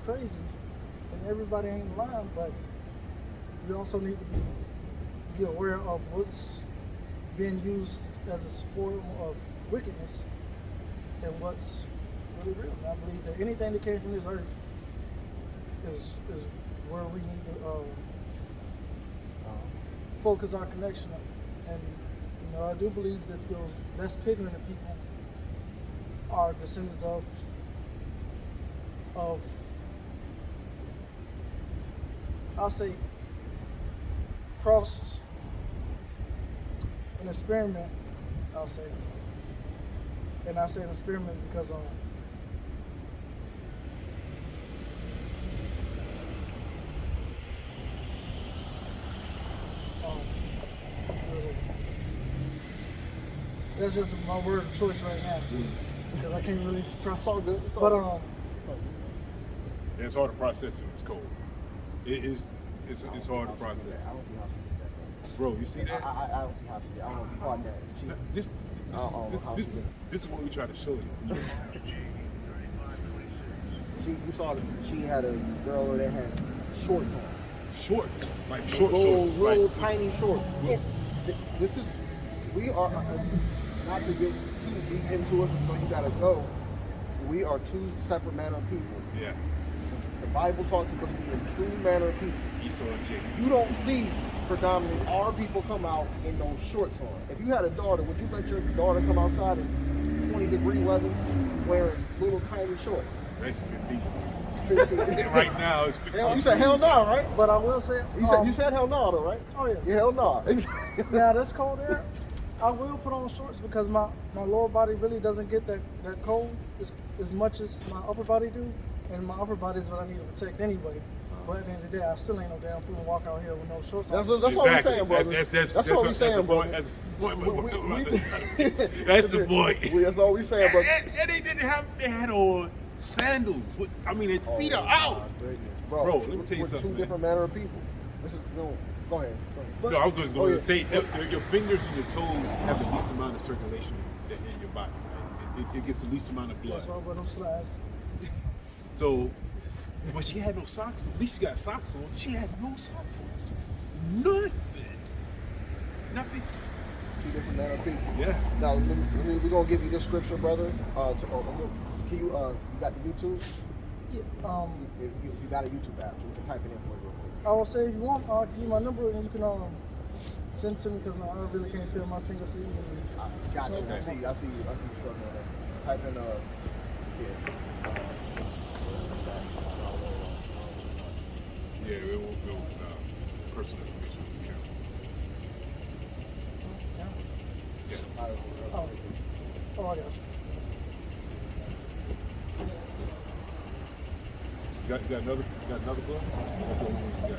[SPEAKER 5] crazy and everybody ain't lying, but we also need to be aware of what's being used as a form of wickedness and what's really real. And I believe that anything that came from this earth is where we need to focus our connection on. And I do believe that those less pigmented people are descendants of I'll say crossed an experiment, I'll say. And I say an experiment because that's just my word of choice right now. Because I can't really cross all good. But
[SPEAKER 4] it's hard to process in this cold. It's hard to process.
[SPEAKER 3] I don't see how she did that,
[SPEAKER 4] bro. You see that?
[SPEAKER 3] I don't see how she did that. I don't know if you caught that.
[SPEAKER 4] This is what we try to show you.
[SPEAKER 3] You saw that she had a girl that had shorts on.
[SPEAKER 4] Shorts, like short
[SPEAKER 3] little,
[SPEAKER 4] shorts,
[SPEAKER 3] little
[SPEAKER 4] like,
[SPEAKER 3] tiny shorts. We are not to get too deep into it, so you gotta go. We are two separate manner of people.
[SPEAKER 4] Yeah.
[SPEAKER 3] The Bible talks about being two manner of people.
[SPEAKER 4] Esau and Jacob.
[SPEAKER 3] You don't see predominantly our people come out in those shorts on. If you had a daughter, would you let your daughter come outside in 20-degree weather wearing little tiny shorts?
[SPEAKER 4] That's 15. Right now it's 15.
[SPEAKER 3] You said hell no, right?
[SPEAKER 5] But I will say
[SPEAKER 3] You said hell no though, right?
[SPEAKER 5] Oh yeah.
[SPEAKER 3] Yeah, hell no.
[SPEAKER 5] Now this cold air, I will put on shorts because my lower body really doesn't get that cold as much as my upper body do, and my upper body is what I need to protect anyway. But at the end of the day, I still ain't no damn fool to walk out here with no shorts on.
[SPEAKER 3] That's what we're saying, brother. That's what we're saying, brother.
[SPEAKER 4] That's the point.
[SPEAKER 3] That's all we're saying, brother.
[SPEAKER 4] And they had on sandals. I mean, their feet are out. Bro, let me tell you something.
[SPEAKER 3] We're two different manner of people. Go ahead.
[SPEAKER 4] No, I was just going to say, your fingers and your toes have the least amount of circulation in your body. Right? It gets the least amount of blood.
[SPEAKER 5] That's why I wear them slides.
[SPEAKER 4] So, but she had no socks. At least she got socks on. She had no socks on. Nothing.
[SPEAKER 3] Two different manner of people.
[SPEAKER 4] Yeah.
[SPEAKER 3] Now, we're going to give you this scripture, brother. Can you got the YouTube?
[SPEAKER 5] Yeah.
[SPEAKER 3] You got a YouTube app, so we can type it in for you real quick.
[SPEAKER 5] I will say if you want, I'll give you my number and you can send it to me because I really can't feel my fingers.
[SPEAKER 3] Got you. I see you struggling there. Type in
[SPEAKER 4] Yeah, it won't go personal information on the camera. Yeah.
[SPEAKER 5] Oh, I got you.
[SPEAKER 4] You got another book?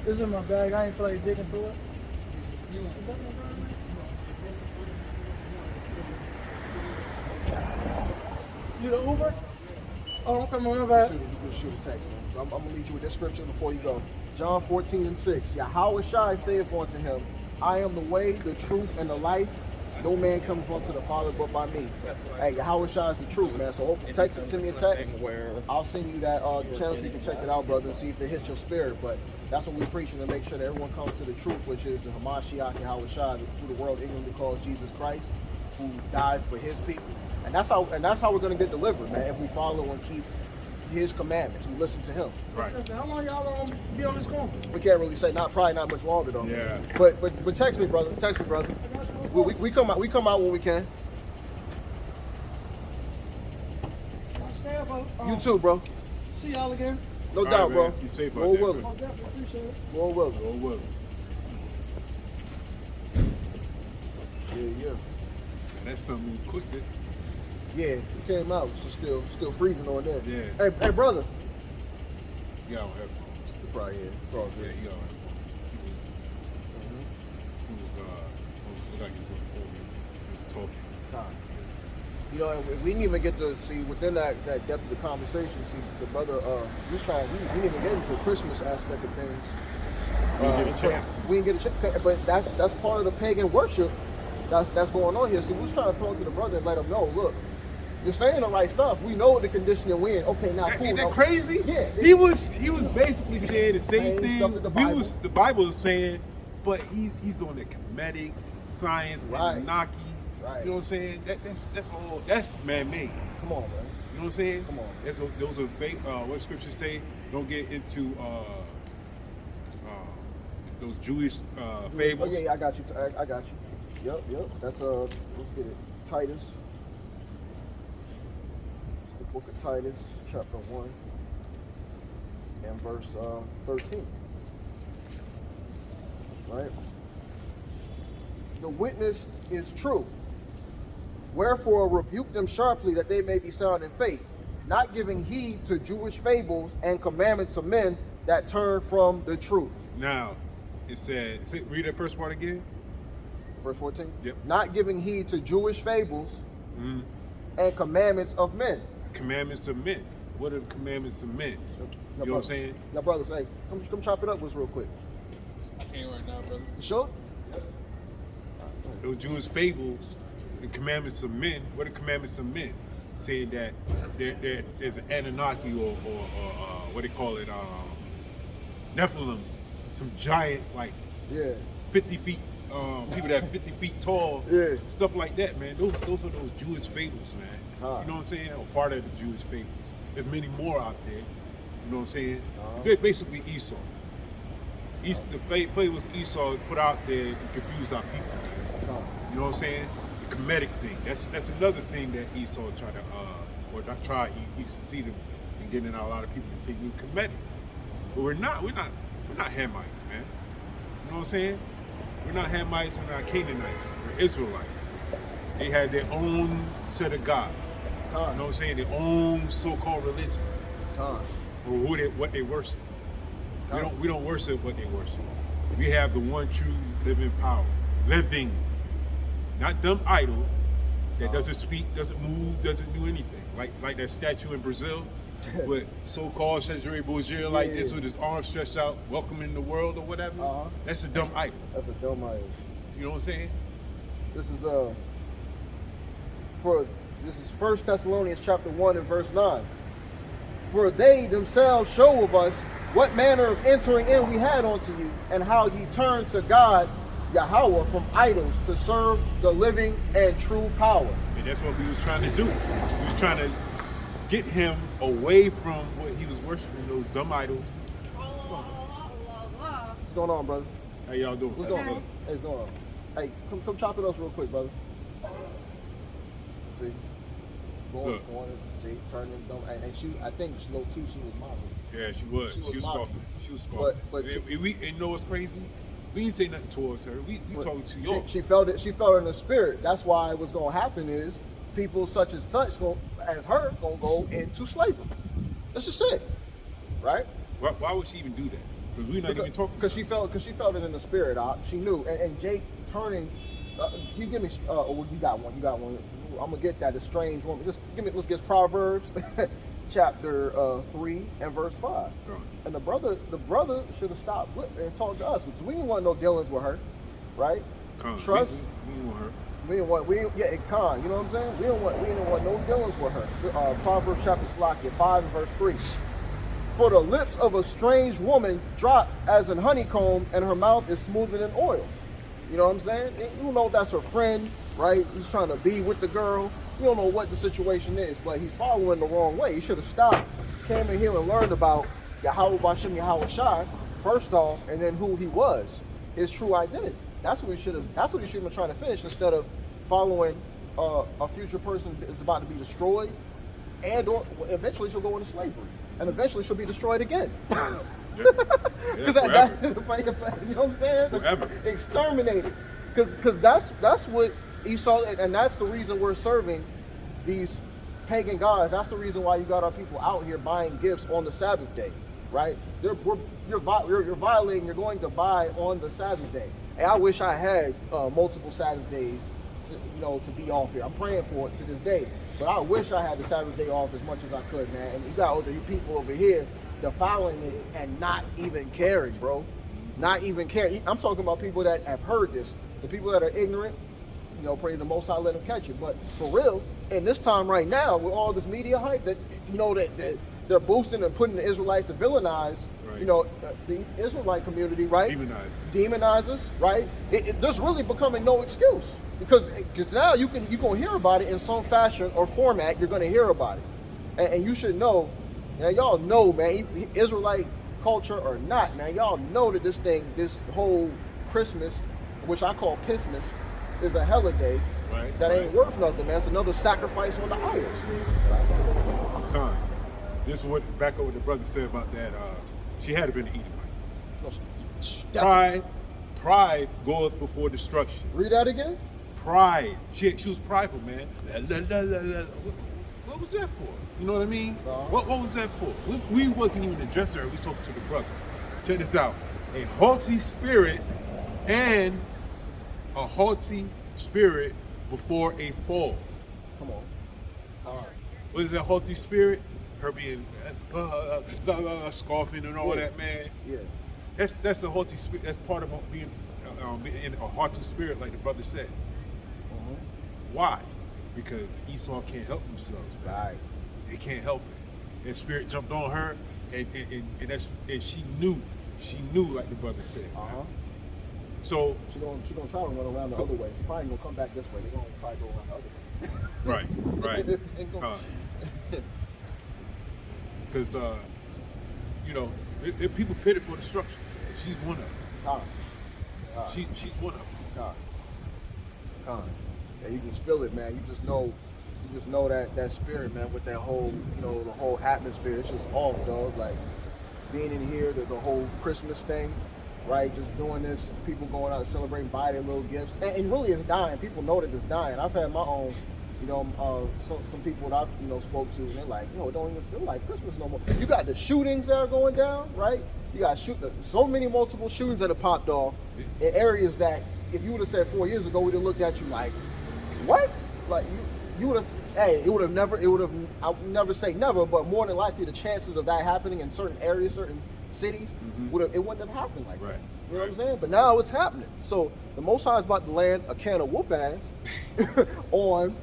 [SPEAKER 5] This is in my bag. I ain't feel like digging through it. Is that my bag? You the Uber? Oh, I'm coming on back.
[SPEAKER 3] Shoot a text, man. I'm going to lead you with this scripture before you go. John 14:6. Yahawashi saith unto him, I am the way, the truth, and the life. No man comes unto the Father but by me. So, hey, Yahawashi is the truth, man. So hopefully send me a text. I'll send you that channel so you can check it out, brother, and see if it hits your spirit. But that's what we're preaching, to make sure that everyone comes to the truth, which is the Hamashiach Yahawashi, through the world ignorantly calls Jesus Christ, who died for his people. And that's how we're gonna get delivered, man, if we follow and keep his commandments. We listen to him.
[SPEAKER 4] Right.
[SPEAKER 5] How long y'all be on this call?
[SPEAKER 3] We can't really say, probably not much longer though.
[SPEAKER 4] Yeah.
[SPEAKER 3] But text me, brother. Text me, brother. We come out when we can. You too, bro.
[SPEAKER 5] See y'all again.
[SPEAKER 3] No doubt, bro.
[SPEAKER 4] Be safe out
[SPEAKER 3] Lord
[SPEAKER 4] there.
[SPEAKER 3] willing.
[SPEAKER 5] Most definitely appreciate it.
[SPEAKER 3] Lord willing.
[SPEAKER 4] Lord willing.
[SPEAKER 3] Yeah.
[SPEAKER 4] And that's something quick.
[SPEAKER 3] Yeah, it came out. It's just still freezing on there.
[SPEAKER 4] Yeah.
[SPEAKER 3] Hey, brother.
[SPEAKER 4] You got on headphones.
[SPEAKER 3] You probably is. It's all
[SPEAKER 4] Yeah,
[SPEAKER 3] good.
[SPEAKER 4] you got on headphones. He was like he was talking.
[SPEAKER 3] You know, and we didn't even get to see within that depth of the conversation. See, the brother, we didn't even get into the Christmas aspect of things.
[SPEAKER 4] We didn't get a chance.
[SPEAKER 3] We didn't get a chance, but that's part of the pagan worship that's going on here. So we was trying to talk to the brother and let him know, look, you're saying the right stuff. We know the condition you're in. Okay, now cool.
[SPEAKER 4] Ain't that
[SPEAKER 3] now,
[SPEAKER 4] crazy?
[SPEAKER 3] Yeah.
[SPEAKER 4] He was basically saying the same thing.
[SPEAKER 3] stuff that the
[SPEAKER 4] Bible is saying, but he's on the comedic science,
[SPEAKER 3] Right.
[SPEAKER 4] Anunnaki.
[SPEAKER 3] Right.
[SPEAKER 4] You know what I'm saying? That's all. That's man-made.
[SPEAKER 3] Come on, man.
[SPEAKER 4] You know what I'm saying?
[SPEAKER 3] Come on.
[SPEAKER 4] Those are fake. What scriptures say? Don't get into those Jewish fables.
[SPEAKER 3] Oh, yeah, I got you. I got you. Yep. That's let's get it. Titus. It's the book of Titus, chapter 1, and verse 13. Right? The witness is true. Wherefore rebuke them sharply, that they may be sound in faith, not giving heed to Jewish fables and commandments of men that turn from the truth.
[SPEAKER 4] Now, it said, read that first part again.
[SPEAKER 3] Verse 14.
[SPEAKER 4] Yep.
[SPEAKER 3] Not giving heed to Jewish fables
[SPEAKER 4] Mm-hmm.
[SPEAKER 3] and commandments of men.
[SPEAKER 4] Commandments of men. What are the commandments of men? You know what I'm saying?
[SPEAKER 3] Your brothers, hey, come chop it up with us real quick.
[SPEAKER 6] I can't right now, brother.
[SPEAKER 3] You sure?
[SPEAKER 4] Those Jewish fables, the commandments of men. What are commandments of men? Saying that there's an Anunnaki or what they call it, Nephilim, some giant like
[SPEAKER 3] Yeah.
[SPEAKER 4] 50 feet, people that are 50 feet tall,
[SPEAKER 3] Yeah.
[SPEAKER 4] stuff like that, man. Those are those Jewish fables, man.
[SPEAKER 3] Ah.
[SPEAKER 4] You know what I'm saying? Or part of the Jewish fable. There's many more out there. You know what I'm saying?
[SPEAKER 3] Uh-huh.
[SPEAKER 4] They're basically Esau. The fables Esau put out there to confuse our people. You know what I'm saying? The comedic thing. That's another thing that Esau tried to, he succeeded in getting a lot of people to think we're comedic. But we're not Hamites, man. You know what I'm saying? We're not Hamites, we're not Canaanites, we're Israelites. They had their own set of gods. You know what I'm saying? Their own so-called religion. Or what they worship. We don't worship what they worship. We have the one true living power. Living. Not dumb idol that doesn't speak, doesn't move, doesn't do anything. Like that statue in Brazil with so-called Cesare Borgia like this with his arms stretched out, welcoming the world or whatever. That's a dumb idol.
[SPEAKER 3] That's a dumb idol.
[SPEAKER 4] You know what I'm saying?
[SPEAKER 3] This is 1 Thessalonians chapter 1 and verse 9. For they themselves show of us what manner of entering in we had unto you, and how ye turned to God Yahweh from idols to serve the living and true power.
[SPEAKER 4] And that's what we was trying to do. We was trying to get him away from what he was worshiping, those dumb idols.
[SPEAKER 3] What's going on, brother?
[SPEAKER 4] How y'all doing?
[SPEAKER 3] What's going on? Hey, what's going on? Hey, come chop it up real quick, brother. See? Going, see, turning dumb. And she, I think low key, she was mobbing.
[SPEAKER 4] Yeah, she was. She was
[SPEAKER 3] mobbing.
[SPEAKER 4] scoffing. She was scoffing.
[SPEAKER 3] But
[SPEAKER 4] we you know what's crazy? We didn't say nothing towards her. We talking to y'all.
[SPEAKER 3] She felt it. She felt it in the spirit. That's why what's gonna happen is people such and such as her gonna go into slavery. That's just it, right?
[SPEAKER 4] Why would she even do that? Because we're not even talking.
[SPEAKER 3] Because she felt it in the spirit. She knew. And Jake turning. You give me. Oh, you got one. You got one. I'm gonna get that. A strange woman. Just give me. Let's get Proverbs, chapter 3 and verse 5.
[SPEAKER 4] Right.
[SPEAKER 3] And the brother should have stopped and talked to us because we didn't want no dealings with her, right?
[SPEAKER 4] Trust. We didn't want her.
[SPEAKER 3] Con, you know what I'm saying? We didn't want no dealings with her. Proverbs chapter 5 and verse 3. For the lips of a strange woman drop as an honeycomb, and her mouth is smoother than oil. You know what I'm saying? You don't know if that's her friend, right? He's trying to be with the girl. You don't know what the situation is, but he's following the wrong way. He should have stopped, came in here and learned about Yahawashi, first off, and then who he was, his true identity. That's what he should have been trying to finish, instead of following a future person that's about to be destroyed, and or eventually she'll go into slavery, and eventually she'll be destroyed again. Because that is a fact, you know what I'm saying?
[SPEAKER 4] Forever.
[SPEAKER 3] Exterminated. Because that's what Esau, and that's the reason we're serving these pagan gods. That's the reason why you got our people out here buying gifts on the Sabbath day, right? You're violating. You're going to buy on the Sabbath day. And I wish I had multiple Sabbath days, to be off here. I'm praying for it to this day, but I wish I had the Sabbath day off as much as I could, man. And you got all the people over here defiling it and not even caring, bro. Not even caring. I'm talking about people that have heard this. The people that are ignorant, pray the Most High let them catch it. But for real, in this time right now, with all this media hype, that that they're boosting and putting the Israelites to villainize,
[SPEAKER 4] right.
[SPEAKER 3] The Israelite community, right? Demonize us, right? There's really becoming no excuse, because now you're gonna hear about it in some fashion or format. You're gonna hear about it, and you should know. Now y'all know, man, Israelite culture or not, man, y'all know that this whole Christmas, which I call Pissmas, is a holiday that ain't worth nothing, man. It's another sacrifice on the idols.
[SPEAKER 4] Con. This is what, back over what the brother said about that, she had to been an Edomite. Pride goeth before destruction.
[SPEAKER 3] Read that again?
[SPEAKER 4] Pride. She was prideful, man. What was that for? You know what I mean? What was that for? We wasn't even addressing her. We talked to the brother. Check this out. A haughty spirit and a haughty spirit before a fall.
[SPEAKER 3] Come on. All right.
[SPEAKER 4] What is that haughty spirit? Her being scoffing and all that, man.
[SPEAKER 3] Yeah.
[SPEAKER 4] That's a haughty spirit. That's part of being in a haughty spirit, like the brother said. Why? Because Esau can't help themselves, man.
[SPEAKER 3] Right.
[SPEAKER 4] They can't help it. That spirit jumped on her, and she knew, like the brother said. So
[SPEAKER 3] she gonna try to run around the other way. She probably gonna come back this way. They're gonna probably go around the other way.
[SPEAKER 4] Right. Because if people pitted for destruction, she's one of them. She's one of them.
[SPEAKER 3] Yeah, you just feel it, man. You just know that spirit, man, with that whole, the whole atmosphere. It's just off, dog. Like being in here, the whole Christmas thing, right? Just doing this, people going out celebrating, buy their little gifts, and really it's dying. People know that it's dying. I've had my own, some people that I've spoke to, and they're like, it don't even feel like Christmas no more. You got the shootings that are going down, right? You got so many multiple shootings that have popped off in areas that if you would have said 4 years ago, we'd have looked at you like, what? Like you would have. Hey, I would never say never, but more than likely the chances of that happening in certain areas, certain cities, it wouldn't have happened like that. You know what I'm saying? But now it's happening. So the Most High is about to land a can of whoop ass on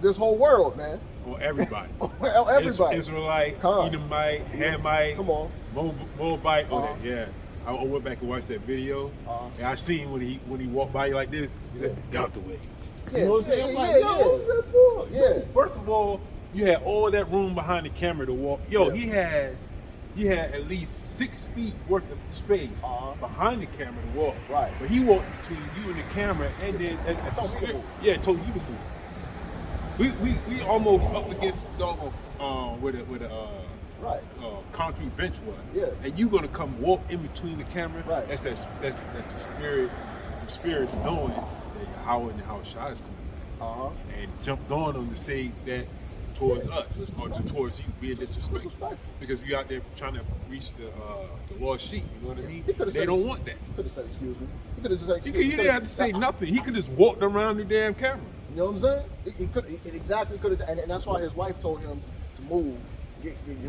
[SPEAKER 3] this whole world, man.
[SPEAKER 4] On everybody.
[SPEAKER 3] Everybody.
[SPEAKER 4] Israelite, Edomite, Hamite,
[SPEAKER 3] come on,
[SPEAKER 4] Moabite. Yeah. I went back and watched that video, and I seen when he walked by you like this. He said, "Get out the way."
[SPEAKER 3] Yeah.
[SPEAKER 4] You know what I'm saying? I'm like, yo, what was that for? Yeah. First of all, you had all that room behind the camera to walk. Yo, he had at least 6 feet worth of space behind the camera to walk.
[SPEAKER 3] Right.
[SPEAKER 4] But he walked between you and the camera, and then told you to move. We almost up against where the concrete bench was.
[SPEAKER 3] Yeah.
[SPEAKER 4] And you gonna come walk in between the camera.
[SPEAKER 3] Right.
[SPEAKER 4] That's the spirit. The spirit's knowing that Yahweh and Yahawashi is coming back. And jumped on them to say that towards us or towards you, being disrespectful. Because we out there trying to reach the lost sheep. You know what I mean? They don't want that.
[SPEAKER 3] He could have said, "Excuse me." He could have said, "Excuse me."
[SPEAKER 4] He didn't have to say nothing. He could just walked around the damn camera.
[SPEAKER 3] You know what I'm saying? He could have, and that's why his wife told him to move.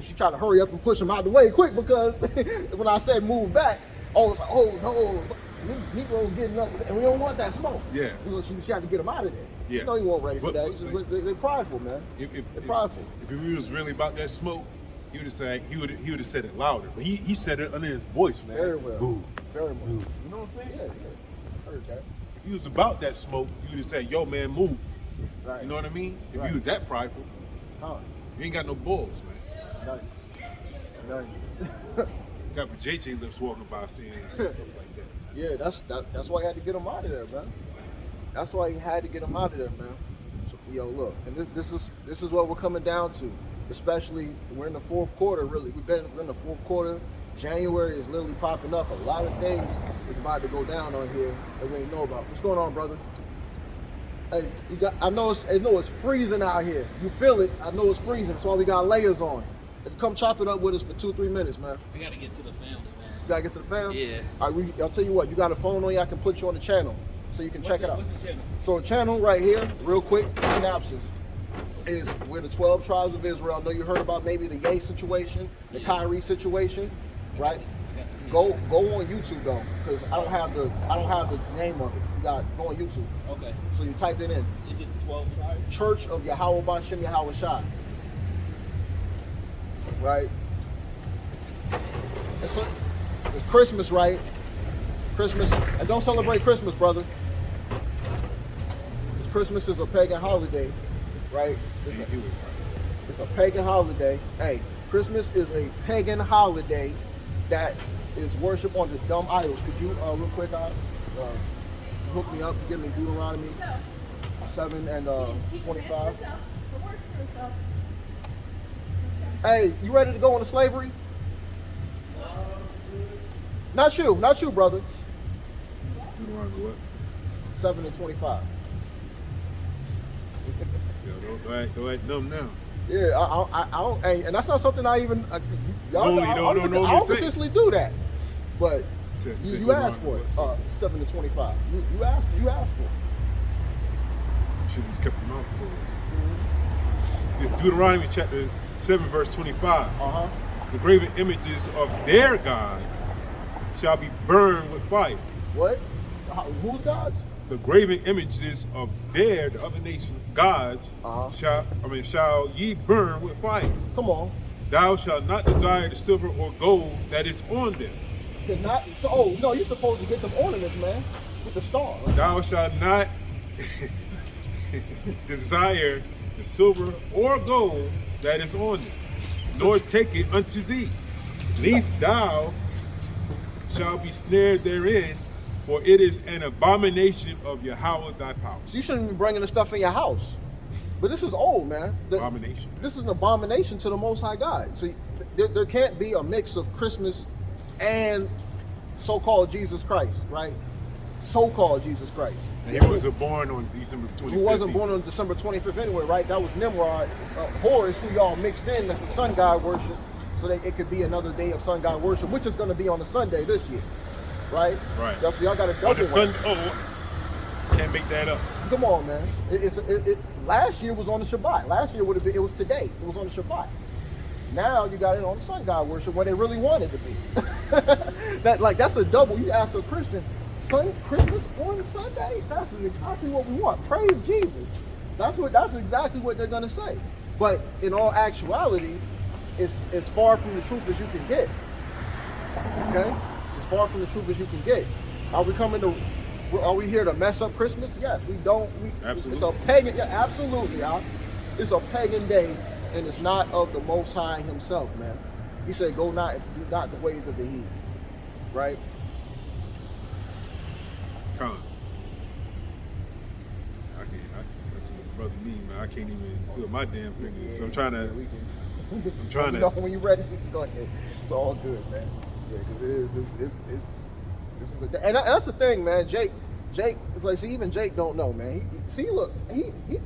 [SPEAKER 3] She tried to hurry up and push him out the way quick, because when I said move back, it's like, oh no. Negroes getting up, and we don't want that smoke.
[SPEAKER 4] Yeah.
[SPEAKER 3] So she had to get them out of there.
[SPEAKER 4] Yeah.
[SPEAKER 3] You know he wasn't ready for
[SPEAKER 4] But-
[SPEAKER 3] that.
[SPEAKER 4] but-
[SPEAKER 3] They're prideful, man. They're prideful.
[SPEAKER 4] If he was really about that smoke, he would have said he would have said it louder. But he said it under his voice, man.
[SPEAKER 3] Very well.
[SPEAKER 4] Boo.
[SPEAKER 3] Very much.
[SPEAKER 4] Boo. You know what I'm saying?
[SPEAKER 3] Yeah. Heard that.
[SPEAKER 4] If he was about that smoke, he would have said, "Yo, man, move."
[SPEAKER 3] Right.
[SPEAKER 4] You know what I mean? If
[SPEAKER 3] Right.
[SPEAKER 4] he was that prideful,
[SPEAKER 3] Huh.
[SPEAKER 4] you ain't got no balls, man.
[SPEAKER 3] Nothing.
[SPEAKER 4] Got for JJ lips walking by saying stuff like that.
[SPEAKER 3] Yeah, that's why he had to get him out of there, man. That's why he had to get him out of there, man. So, yo, look, and this is what we're coming down to. Especially we're in the fourth quarter. Really, we're in the fourth quarter. January is literally popping up. A lot of things is about to go down on here that we ain't know about. What's going on, brother? Hey, I know it's freezing out here. You feel it? I know it's freezing. That's why we got layers on. Come chop it up with us for 2-3 minutes, man.
[SPEAKER 6] I gotta get to the family, man.
[SPEAKER 3] You gotta get to the fam?
[SPEAKER 6] Yeah.
[SPEAKER 3] All right, I'll tell you what, you got a phone on you, I can put you on the channel so you can check it out.
[SPEAKER 6] What's the channel?
[SPEAKER 3] So the channel right here, real quick, synopsis, is we're the 12 tribes of Israel. I know you heard about maybe the Ye situation, the Kyrie situation, right? Go on YouTube though, because I don't have the name of it. You got go on YouTube.
[SPEAKER 6] Okay.
[SPEAKER 3] So you type it in.
[SPEAKER 6] Is it 12 tribes?
[SPEAKER 3] Church of Yahawashi. Right? It's Christmas, right? Christmas. And don't celebrate Christmas, brother. Because Christmas is a pagan holiday, right? It's a pagan holiday. Hey, Christmas is a pagan holiday that is worship on the dumb idols. Could you, real quick, hook me up, give me Deuteronomy 7 and 25. Hey, you ready to go into slavery? Not you, brother.
[SPEAKER 4] Deuteronomy what?
[SPEAKER 3] 7 and 25.
[SPEAKER 4] Yo, don't act dumb now.
[SPEAKER 3] Yeah, I don't, hey, and that's not something I even. Y'all, I don't
[SPEAKER 4] say.
[SPEAKER 3] consistently do that, but
[SPEAKER 4] Say
[SPEAKER 3] you asked for it. 7 to 25. You asked for it.
[SPEAKER 4] Should have just kept your mouth closed. It's Deuteronomy chapter 7, verse 25. The graven images of their gods shall be burned with fire.
[SPEAKER 3] What? Whose gods?
[SPEAKER 4] The graven images of the other nation gods shall ye burn with fire.
[SPEAKER 3] Come on.
[SPEAKER 4] Thou shalt not desire the silver or gold that is on them.
[SPEAKER 3] No, you're supposed to get them ornaments, man, with the star.
[SPEAKER 4] Thou shalt not desire the silver or gold that is on them, nor take it unto thee, lest thou shalt be snared therein, for it is an abomination of Yahweh thy power.
[SPEAKER 3] So you shouldn't be bringing the stuff in your house. But this is old, man.
[SPEAKER 4] Abomination.
[SPEAKER 3] This is an abomination to the Most High God. See, there can't be a mix of Christmas and so-called Jesus Christ, right? So-called Jesus Christ.
[SPEAKER 4] And he wasn't born on December 25th.
[SPEAKER 3] Who wasn't born on December 25th anyway, right? That was Nimrod. Horus, who y'all mixed in, that's a sun god worship, so that it could be another day of sun god worship, which is going to be on a Sunday this year, right?
[SPEAKER 4] Right.
[SPEAKER 3] So y'all got a double
[SPEAKER 4] On the
[SPEAKER 3] one.
[SPEAKER 4] can't make that up.
[SPEAKER 3] Come on, man. Last year was on the Shabbat. Last year would have been, it was today. It was on the Shabbat. Now you got it on sun god worship when they really wanted to be. That's a double. You ask a Christian, Christmas on Sunday? That's exactly what we want. Praise Jesus. That's exactly what they're gonna say. But in all actuality, it's far from the truth as you can get. Okay? It's as far from the truth as you can get. Are we here to mess up Christmas? Yes, we don't.
[SPEAKER 4] Absolutely.
[SPEAKER 3] It's a pagan. Yeah, absolutely. It's a pagan day, and it's not of the Most High Himself, man. He said, "Go not the ways of the heathen." Right?
[SPEAKER 4] Con. That's brother me, man. I can't even feel my damn fingers. So I'm trying to.
[SPEAKER 3] When you're ready, go ahead. It's all good, man. Yeah, because it is. This is and that's the thing, man. Jake, it's like, see, even Jake don't know, man. He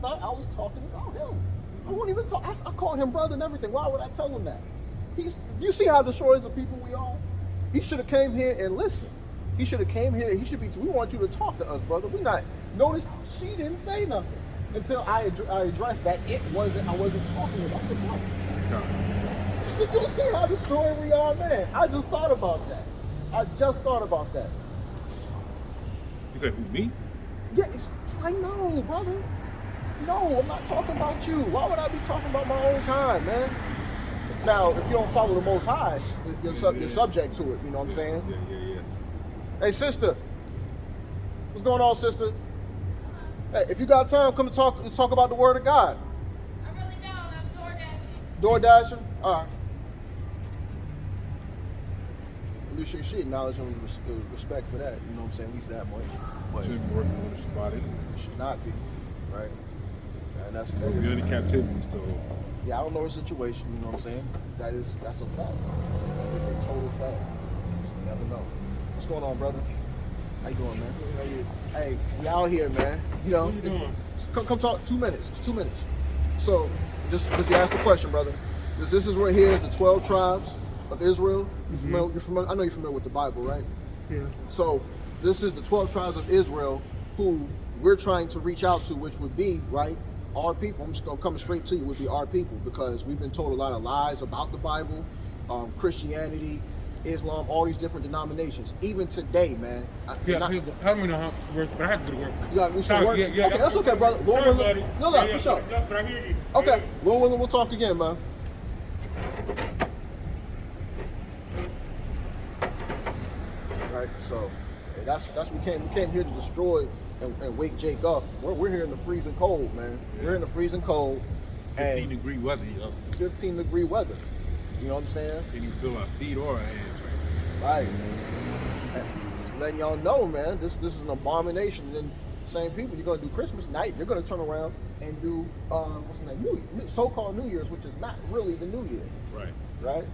[SPEAKER 3] thought I was talking about him. I won't even talk. I call him brother and everything. Why would I tell him that? You see how destroyers of people we are? He should have came here and listened. He should have came here. We want you to talk to us, brother. Notice she didn't say nothing until I addressed that I wasn't talking about the brother. So you see how destroyed we are, man. I just thought about that.
[SPEAKER 4] He said, who, me?
[SPEAKER 3] Yeah, it's like, no, brother. No, I'm not talking about you. Why would I be talking about my own kind, man? Now, if you don't follow the Most High, you're subject to it. You know what I'm saying?
[SPEAKER 4] Yeah.
[SPEAKER 3] Hey, sister. What's going on, sister? Hey, if you got time, come to let's talk about the Word of God.
[SPEAKER 7] I really don't. I'm door dashing.
[SPEAKER 3] Door dashing? All right. At least she acknowledged him with respect for that. You know what I'm saying? At least that much. But
[SPEAKER 4] Shouldn't be working on the spot anyway.
[SPEAKER 3] should not be, right? And that's
[SPEAKER 4] We're in captivity, so.
[SPEAKER 3] yeah, I don't know her situation. You know what I'm saying? That's a fact. It's a total fact. Just never know. What's going on, brother? How you doing, man? How you? Hey, we out here, man. You know,
[SPEAKER 4] What you doing?
[SPEAKER 3] Come talk. 2 minutes. 2 minutes. So, just because you asked the question, brother, this is right here is the 12 tribes of Israel. You familiar? You're familiar? I know you're familiar with the Bible, right?
[SPEAKER 5] Yeah.
[SPEAKER 3] So, this is the 12 tribes of Israel who we're trying to reach out to, which would be right our people. I'm just gonna come straight to you. Would be our people because we've been told a lot of lies about the Bible, Christianity, Islam, all these different denominations. Even today, man.
[SPEAKER 4] How many know but I have to go to work.
[SPEAKER 3] You got some work?
[SPEAKER 4] Yeah,
[SPEAKER 3] okay, that's okay, brother. Lord
[SPEAKER 4] Sorry,
[SPEAKER 3] willing,
[SPEAKER 4] buddy.
[SPEAKER 3] no, for sure.
[SPEAKER 4] But I hear you.
[SPEAKER 3] Okay, Lord willing, we'll talk again, man. Right, so hey, that's we came here to destroy and wake Jake up. We're here in the freezing cold, man.
[SPEAKER 4] Yeah.
[SPEAKER 3] We're in the freezing cold.
[SPEAKER 4] 15-degree weather, yo.
[SPEAKER 3] 15-degree weather. You know what I'm saying?
[SPEAKER 4] Can you feel our feet or our hands
[SPEAKER 3] Right.
[SPEAKER 4] right
[SPEAKER 3] And letting y'all know, man, this is an abomination. And then same people, you're gonna do Christmas night, you're gonna turn around and do what's the name? So-called New Year's, which is not really the New Year.
[SPEAKER 4] Right.
[SPEAKER 3] Right?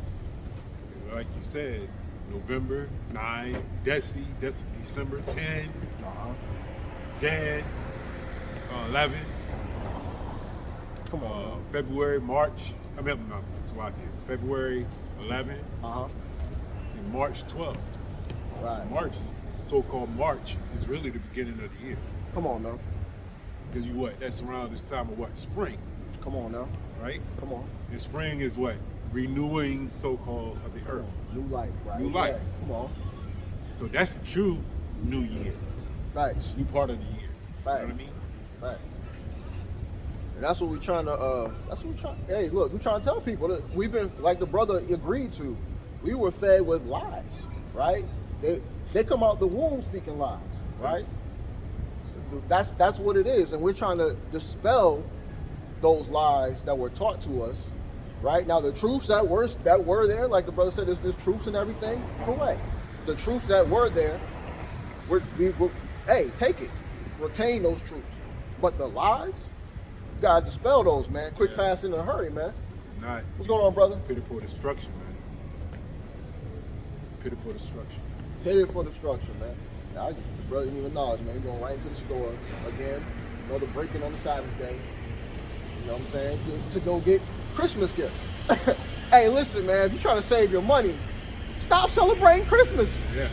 [SPEAKER 4] Like you said, November 9, December 10, Jan 11,
[SPEAKER 3] Come on.
[SPEAKER 4] February, March. I mean, no, February 11, and March 12.
[SPEAKER 3] Right.
[SPEAKER 4] March, so-called March, is really the beginning of the year.
[SPEAKER 3] Come on now.
[SPEAKER 4] Because that's around this time of what? Spring,
[SPEAKER 3] Come on now.
[SPEAKER 4] right?
[SPEAKER 3] Come on.
[SPEAKER 4] And spring is what? Renewing, so-called, of the earth.
[SPEAKER 3] New life, right?
[SPEAKER 4] New life.
[SPEAKER 3] Yeah. Come on.
[SPEAKER 4] So that's the true new year,
[SPEAKER 3] Facts.
[SPEAKER 4] new part of the year.
[SPEAKER 3] Facts.
[SPEAKER 4] You know what I mean?
[SPEAKER 3] Facts. And that's what we're trying to hey, look, we're trying to tell people that we've been, like the brother agreed to, we were fed with lies, right? They come out the womb speaking lies, right? So that's what it is. And we're trying to dispel those lies that were taught to us, right? Now the truths that were there, like the brother said, there's truths and everything, correct. The truths that were there, hey, take it. Retain those truths. But the lies, you gotta dispel those, man. Quick, fast, in a hurry, man.
[SPEAKER 4] Not
[SPEAKER 3] What's going on, brother?
[SPEAKER 4] pitiful destruction, man. Pitiful destruction.
[SPEAKER 3] Headed for destruction, man. Now, the brother didn't even acknowledge, man. He's going right into the store again. Another break-in on the Sabbath day. You know what I'm saying? To go get Christmas gifts. Hey, listen, man. If you're trying to save your money, stop celebrating Christmas.
[SPEAKER 4] Yeah.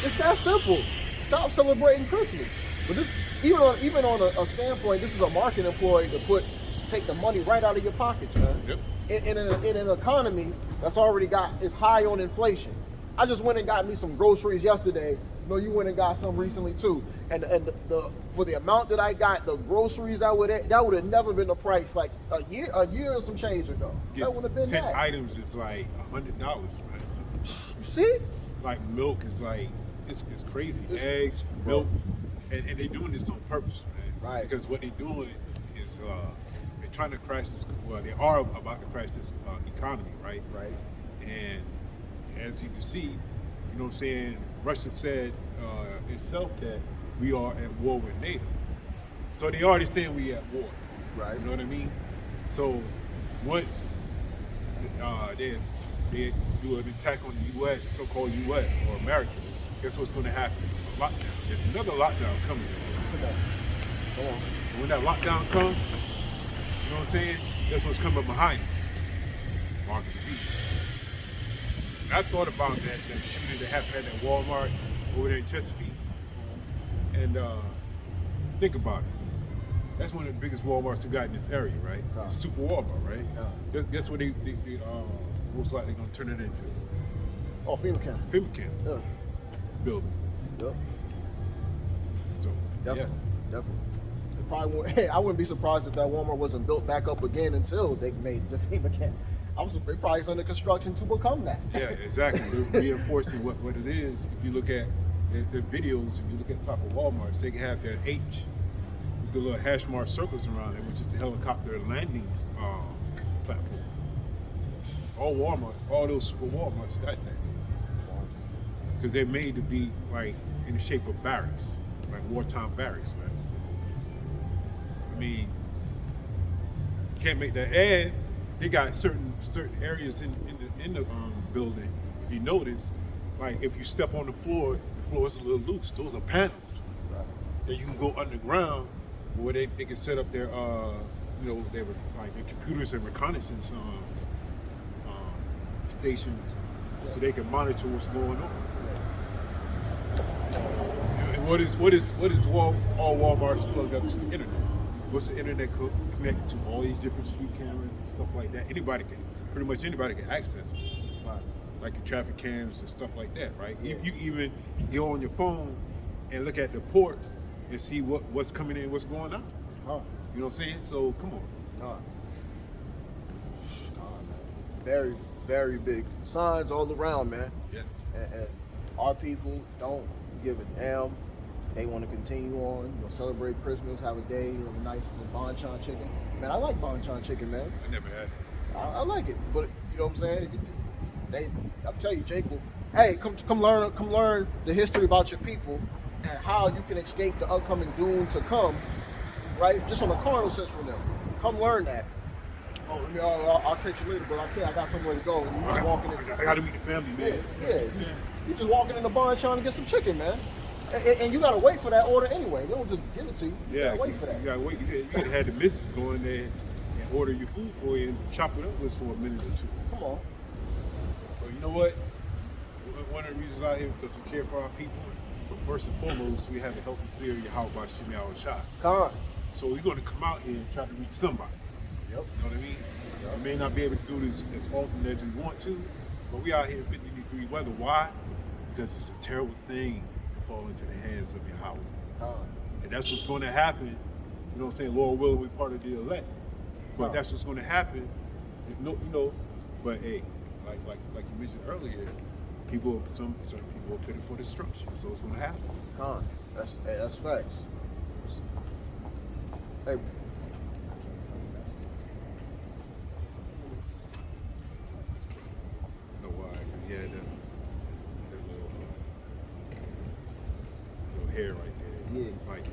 [SPEAKER 3] It's that simple. Stop celebrating Christmas. But this, even on a standpoint, this is a marketing ploy to take the money right out of your pockets, man.
[SPEAKER 4] Yep.
[SPEAKER 3] In an economy that's already is high on inflation. I just went and got me some groceries yesterday. You went and got some recently too. And for the amount that I got, the groceries that would have never been the price like a year and some change ago. That would have been
[SPEAKER 4] 10
[SPEAKER 3] that.
[SPEAKER 4] items is like $100, man.
[SPEAKER 3] See?
[SPEAKER 4] Like milk is like it's crazy. Eggs, milk, and they're doing this on purpose, man.
[SPEAKER 3] Right.
[SPEAKER 4] Because what they're doing is they're trying to crash this. Well, they are about to crash this economy, right?
[SPEAKER 3] Right.
[SPEAKER 4] And as you can see, you know what I'm saying. Russia said itself that we are at war with NATO. So they already saying we at war.
[SPEAKER 3] Right.
[SPEAKER 4] You know what I mean? So once they do an attack on the U.S., so-called U.S. or America, guess what's going to happen? A lockdown. There's another lockdown coming.
[SPEAKER 3] Come on.
[SPEAKER 4] And when that lockdown comes, you know what I'm saying? Guess what's coming behind it? Mark of the beast. And I thought about that shooting that happened at that Walmart over there in Chesapeake. And think about it. That's one of the biggest Walmarts we got in this area, right? It's Super Walmart, right?
[SPEAKER 3] Yeah.
[SPEAKER 4] Guess what they most likely gonna turn it into?
[SPEAKER 3] Oh, FEMA camp.
[SPEAKER 4] FEMA camp
[SPEAKER 3] Yeah.
[SPEAKER 4] building.
[SPEAKER 3] Yep.
[SPEAKER 4] So
[SPEAKER 3] Definitely, definitely. It probably won't, I wouldn't be surprised if that Walmart wasn't built back up again until they made the FEMA camp. It probably is under construction to become that.
[SPEAKER 4] yeah, exactly. They're reinforcing what it is. If you look at the videos, if you look at the top of Walmart, they can have that H with the little hash mark circles around it, which is the helicopter landing platform. All Walmart, all those super Walmarts got that. Because they're made to be like in the shape of barracks, like wartime barracks, man. I mean, you can't make that. And they got certain areas in the building. If you notice, like if you step on the floor is a little loose. Those are panels.
[SPEAKER 3] Right.
[SPEAKER 4] Then you can go underground where they can set up their they were like their computers and reconnaissance stations, so they can monitor what's going on. And what is all Walmart's plugged up to the internet? What's the internet connected to? All these different street cameras and stuff like that. Pretty much anybody can access it.
[SPEAKER 3] Right.
[SPEAKER 4] Like your traffic cams and stuff like that, right?
[SPEAKER 3] Yeah.
[SPEAKER 4] You even go on your phone and look at the ports and see what's coming in, what's going on.
[SPEAKER 3] Huh.
[SPEAKER 4] You know what I'm saying? So come on.
[SPEAKER 3] Huh. Very, very big signs all around, man.
[SPEAKER 4] Yeah.
[SPEAKER 3] And our people don't give a damn. They want to continue on, celebrate Christmas, have a day, a nice banchan chicken. Man, I like banchan chicken, man.
[SPEAKER 4] I never had it.
[SPEAKER 3] I like it, but you know what I'm saying? I'll tell you, Jake will, hey, come learn the history about your people and how you can escape the upcoming doom to come, right? Just on a carnal sense from them. Come learn that. Oh, I'll catch you later, but I got somewhere to go. And you just walking in.
[SPEAKER 4] I gotta meet the family, man.
[SPEAKER 3] Yeah. You just walking in the barn trying to get some chicken, man. And you gotta wait for that order anyway. They don't just give it to you. You gotta wait for that.
[SPEAKER 4] You gotta wait. You gotta have the missus go in there and order your food for you and chop it up with for a minute or two.
[SPEAKER 3] Come on.
[SPEAKER 4] But you know what? One of the reasons out here because we care for our people. But first and foremost, we have a healthy fear of Yahawashi.
[SPEAKER 3] Come on.
[SPEAKER 4] So we're going to come out here and try to reach somebody.
[SPEAKER 3] Yep.
[SPEAKER 4] You know what I mean? We may not be able to do this as often as we want to, but we out here in 50-degree weather. Why? Because it's a terrible thing to fall into the hands of Yahweh. And that's what's going to happen. You know what I'm saying? Lord willing, we're part of the elect. But that's what's going to happen. But hey, like you mentioned earlier, certain people are pitted for destruction. So it's going to happen.
[SPEAKER 3] That's facts. Hey.
[SPEAKER 4] No, why? He had that little hair right there.
[SPEAKER 3] Yeah.
[SPEAKER 4] Like,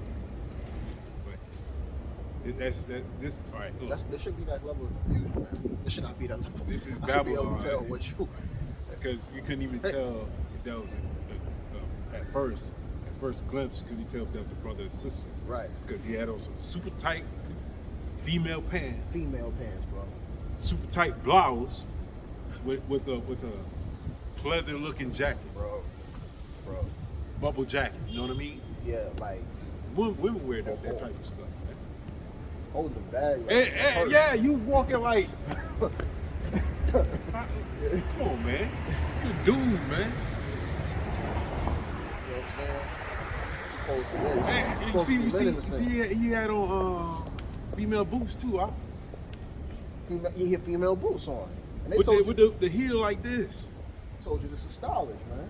[SPEAKER 4] but this. All right. Look,
[SPEAKER 3] This should be that level of confusion, man. This should not be that level.
[SPEAKER 4] This is
[SPEAKER 3] I should be able
[SPEAKER 4] Babylon.
[SPEAKER 3] to tell what you.
[SPEAKER 4] because you couldn't even tell if that was at first glimpse. You couldn't tell if that was a brother or sister.
[SPEAKER 3] Right.
[SPEAKER 4] Because he had on some super tight female pants.
[SPEAKER 3] Female pants, bro.
[SPEAKER 4] Super tight blouse with a pleather looking jacket.
[SPEAKER 3] Bro.
[SPEAKER 4] Bubble jacket. You know what I mean?
[SPEAKER 3] Yeah, like
[SPEAKER 4] Women wear that type of stuff.
[SPEAKER 3] hold the bag. Like
[SPEAKER 4] Hey, yeah, you was walking like. Come on, man. You a dude, man.
[SPEAKER 3] You know what I'm saying? Supposed to win.
[SPEAKER 4] Hey,
[SPEAKER 3] Supposed to
[SPEAKER 4] you
[SPEAKER 3] be winning
[SPEAKER 4] see,
[SPEAKER 3] this thing.
[SPEAKER 4] he had on female boots too.
[SPEAKER 3] You hear female boots on, and they
[SPEAKER 4] With
[SPEAKER 3] told you,
[SPEAKER 4] the heel like this.
[SPEAKER 3] told you this is stylish, man.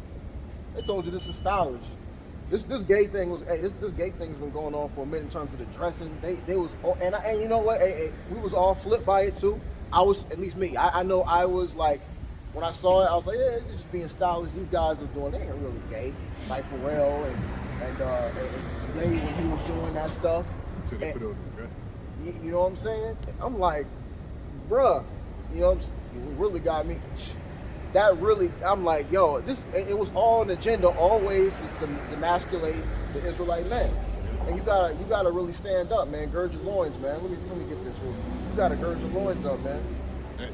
[SPEAKER 3] They told you this is stylish. This gay thing was this gay thing's been going on for a minute in terms of the dressing. They was and you know what? We was all flipped by it too. I was, at least me. I know I was like, when I saw it, I was like, yeah, it's just being stylish. These guys are doing. They ain't really gay. Like Pharrell and Jay when he was doing that stuff.
[SPEAKER 4] Until they put on the dresses.
[SPEAKER 3] You know what I'm saying? I'm like, bruh, you know, it really got me. That really, I'm like, yo, it was all an agenda always to demasculate the Israelite man. And you gotta really stand up, man. Gird your loins, man. Let me get this one. You gotta gird your loins up, man.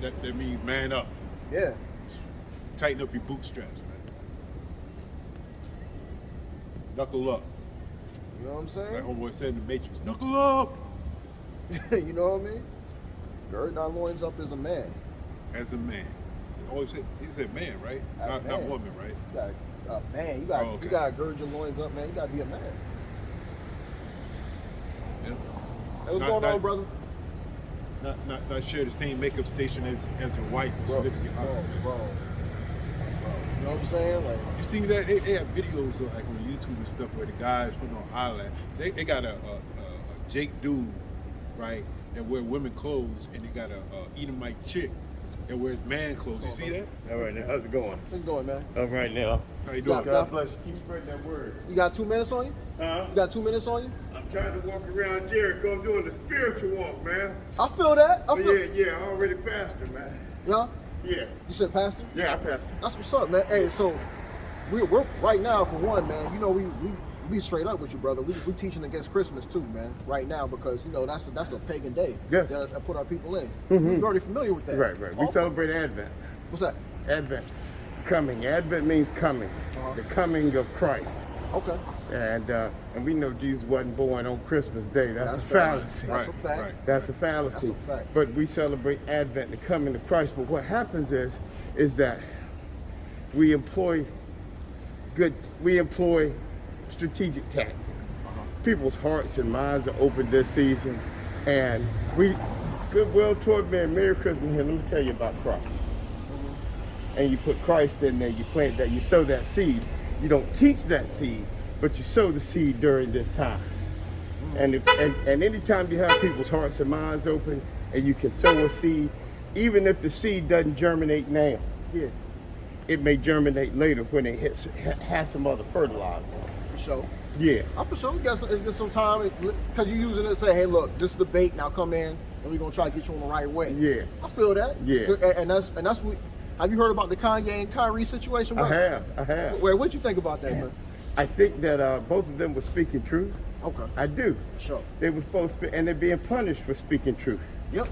[SPEAKER 4] That means man up.
[SPEAKER 3] Yeah.
[SPEAKER 4] Tighten up your bootstraps, man. Knuckle up.
[SPEAKER 3] You know what I'm
[SPEAKER 4] Like
[SPEAKER 3] saying?
[SPEAKER 4] homeboy said in the Matrix, knuckle up.
[SPEAKER 3] You know what I mean? Gird thy loins up as a man.
[SPEAKER 4] As a man. He said man, right? Not woman, right?
[SPEAKER 3] You gotta, man, you gotta gird your loins up, man. You gotta be a man. Hey, what's going on, brother?
[SPEAKER 4] Not share the same makeup station as your wife or significant other.
[SPEAKER 3] Bro. You know what I'm saying? Like,
[SPEAKER 4] you see that they have videos like on YouTube and stuff where the guys putting on eyelash. They got a Jake dude, right, that wear women clothes, and they got a Edomite chick that wears man clothes. You see that?
[SPEAKER 8] All right, now how's it going?
[SPEAKER 3] how's it going, man?
[SPEAKER 8] All right now.
[SPEAKER 4] How you doing?
[SPEAKER 8] God bless you. Keep spreading that word.
[SPEAKER 3] You got 2 minutes on you?
[SPEAKER 8] Huh?
[SPEAKER 3] You got 2 minutes on you?
[SPEAKER 8] I'm trying to walk around Jericho. I'm doing the spiritual walk, man.
[SPEAKER 3] I feel that.
[SPEAKER 8] Yeah, I already pastor, man.
[SPEAKER 3] Yeah?
[SPEAKER 8] Yeah.
[SPEAKER 3] You said pastor?
[SPEAKER 8] Yeah, I pastor.
[SPEAKER 3] That's what's up, man. Hey, so we're right now, for one, man, you know, we be straight up with you, brother. We teaching against Christmas too, man, right now, because, you know, that's a pagan day
[SPEAKER 8] Yes.
[SPEAKER 3] that I put our people in.
[SPEAKER 8] Mhm.
[SPEAKER 3] You're already familiar with that.
[SPEAKER 8] Right. We celebrate Advent.
[SPEAKER 3] What's that?
[SPEAKER 8] Advent. Coming. Advent means coming.
[SPEAKER 3] Uh-huh.
[SPEAKER 8] The coming of Christ.
[SPEAKER 3] Okay.
[SPEAKER 8] And we know Jesus wasn't born on Christmas Day. That's a
[SPEAKER 3] fact.
[SPEAKER 8] fallacy.
[SPEAKER 3] That's a
[SPEAKER 4] Right,
[SPEAKER 3] fact.
[SPEAKER 4] right.
[SPEAKER 8] That's a fallacy.
[SPEAKER 3] That's a fact.
[SPEAKER 8] But we celebrate Advent, the coming of Christ. But what happens is that we employ strategic tactics. People's hearts and minds are open this season, and we goodwill toward men. Merry Christmas here. Let me tell you about Christ. And you put Christ in there, you plant that, you sow that seed. You don't teach that seed, but you sow the seed during this time. And anytime you have people's hearts and minds open, and you can sow a seed, even if the seed doesn't germinate now,
[SPEAKER 3] Yeah,
[SPEAKER 8] it may germinate later when it has some other fertilizer.
[SPEAKER 3] for sure.
[SPEAKER 8] Yeah.
[SPEAKER 3] For sure. It's got some time, because you're using it to say, hey, look, this is the bait, now come in, and we're going to try to get you on the right way.
[SPEAKER 8] Yeah.
[SPEAKER 3] I feel that.
[SPEAKER 8] Yeah.
[SPEAKER 3] And that's what, have you heard about the Kanye and Kyrie situation?
[SPEAKER 8] I have.
[SPEAKER 3] What'd you think about that, man?
[SPEAKER 8] I think that both of them were speaking truth.
[SPEAKER 3] Okay.
[SPEAKER 8] I do.
[SPEAKER 3] Sure.
[SPEAKER 8] They were supposed to, and they're being punished for speaking truth.
[SPEAKER 3] Yep.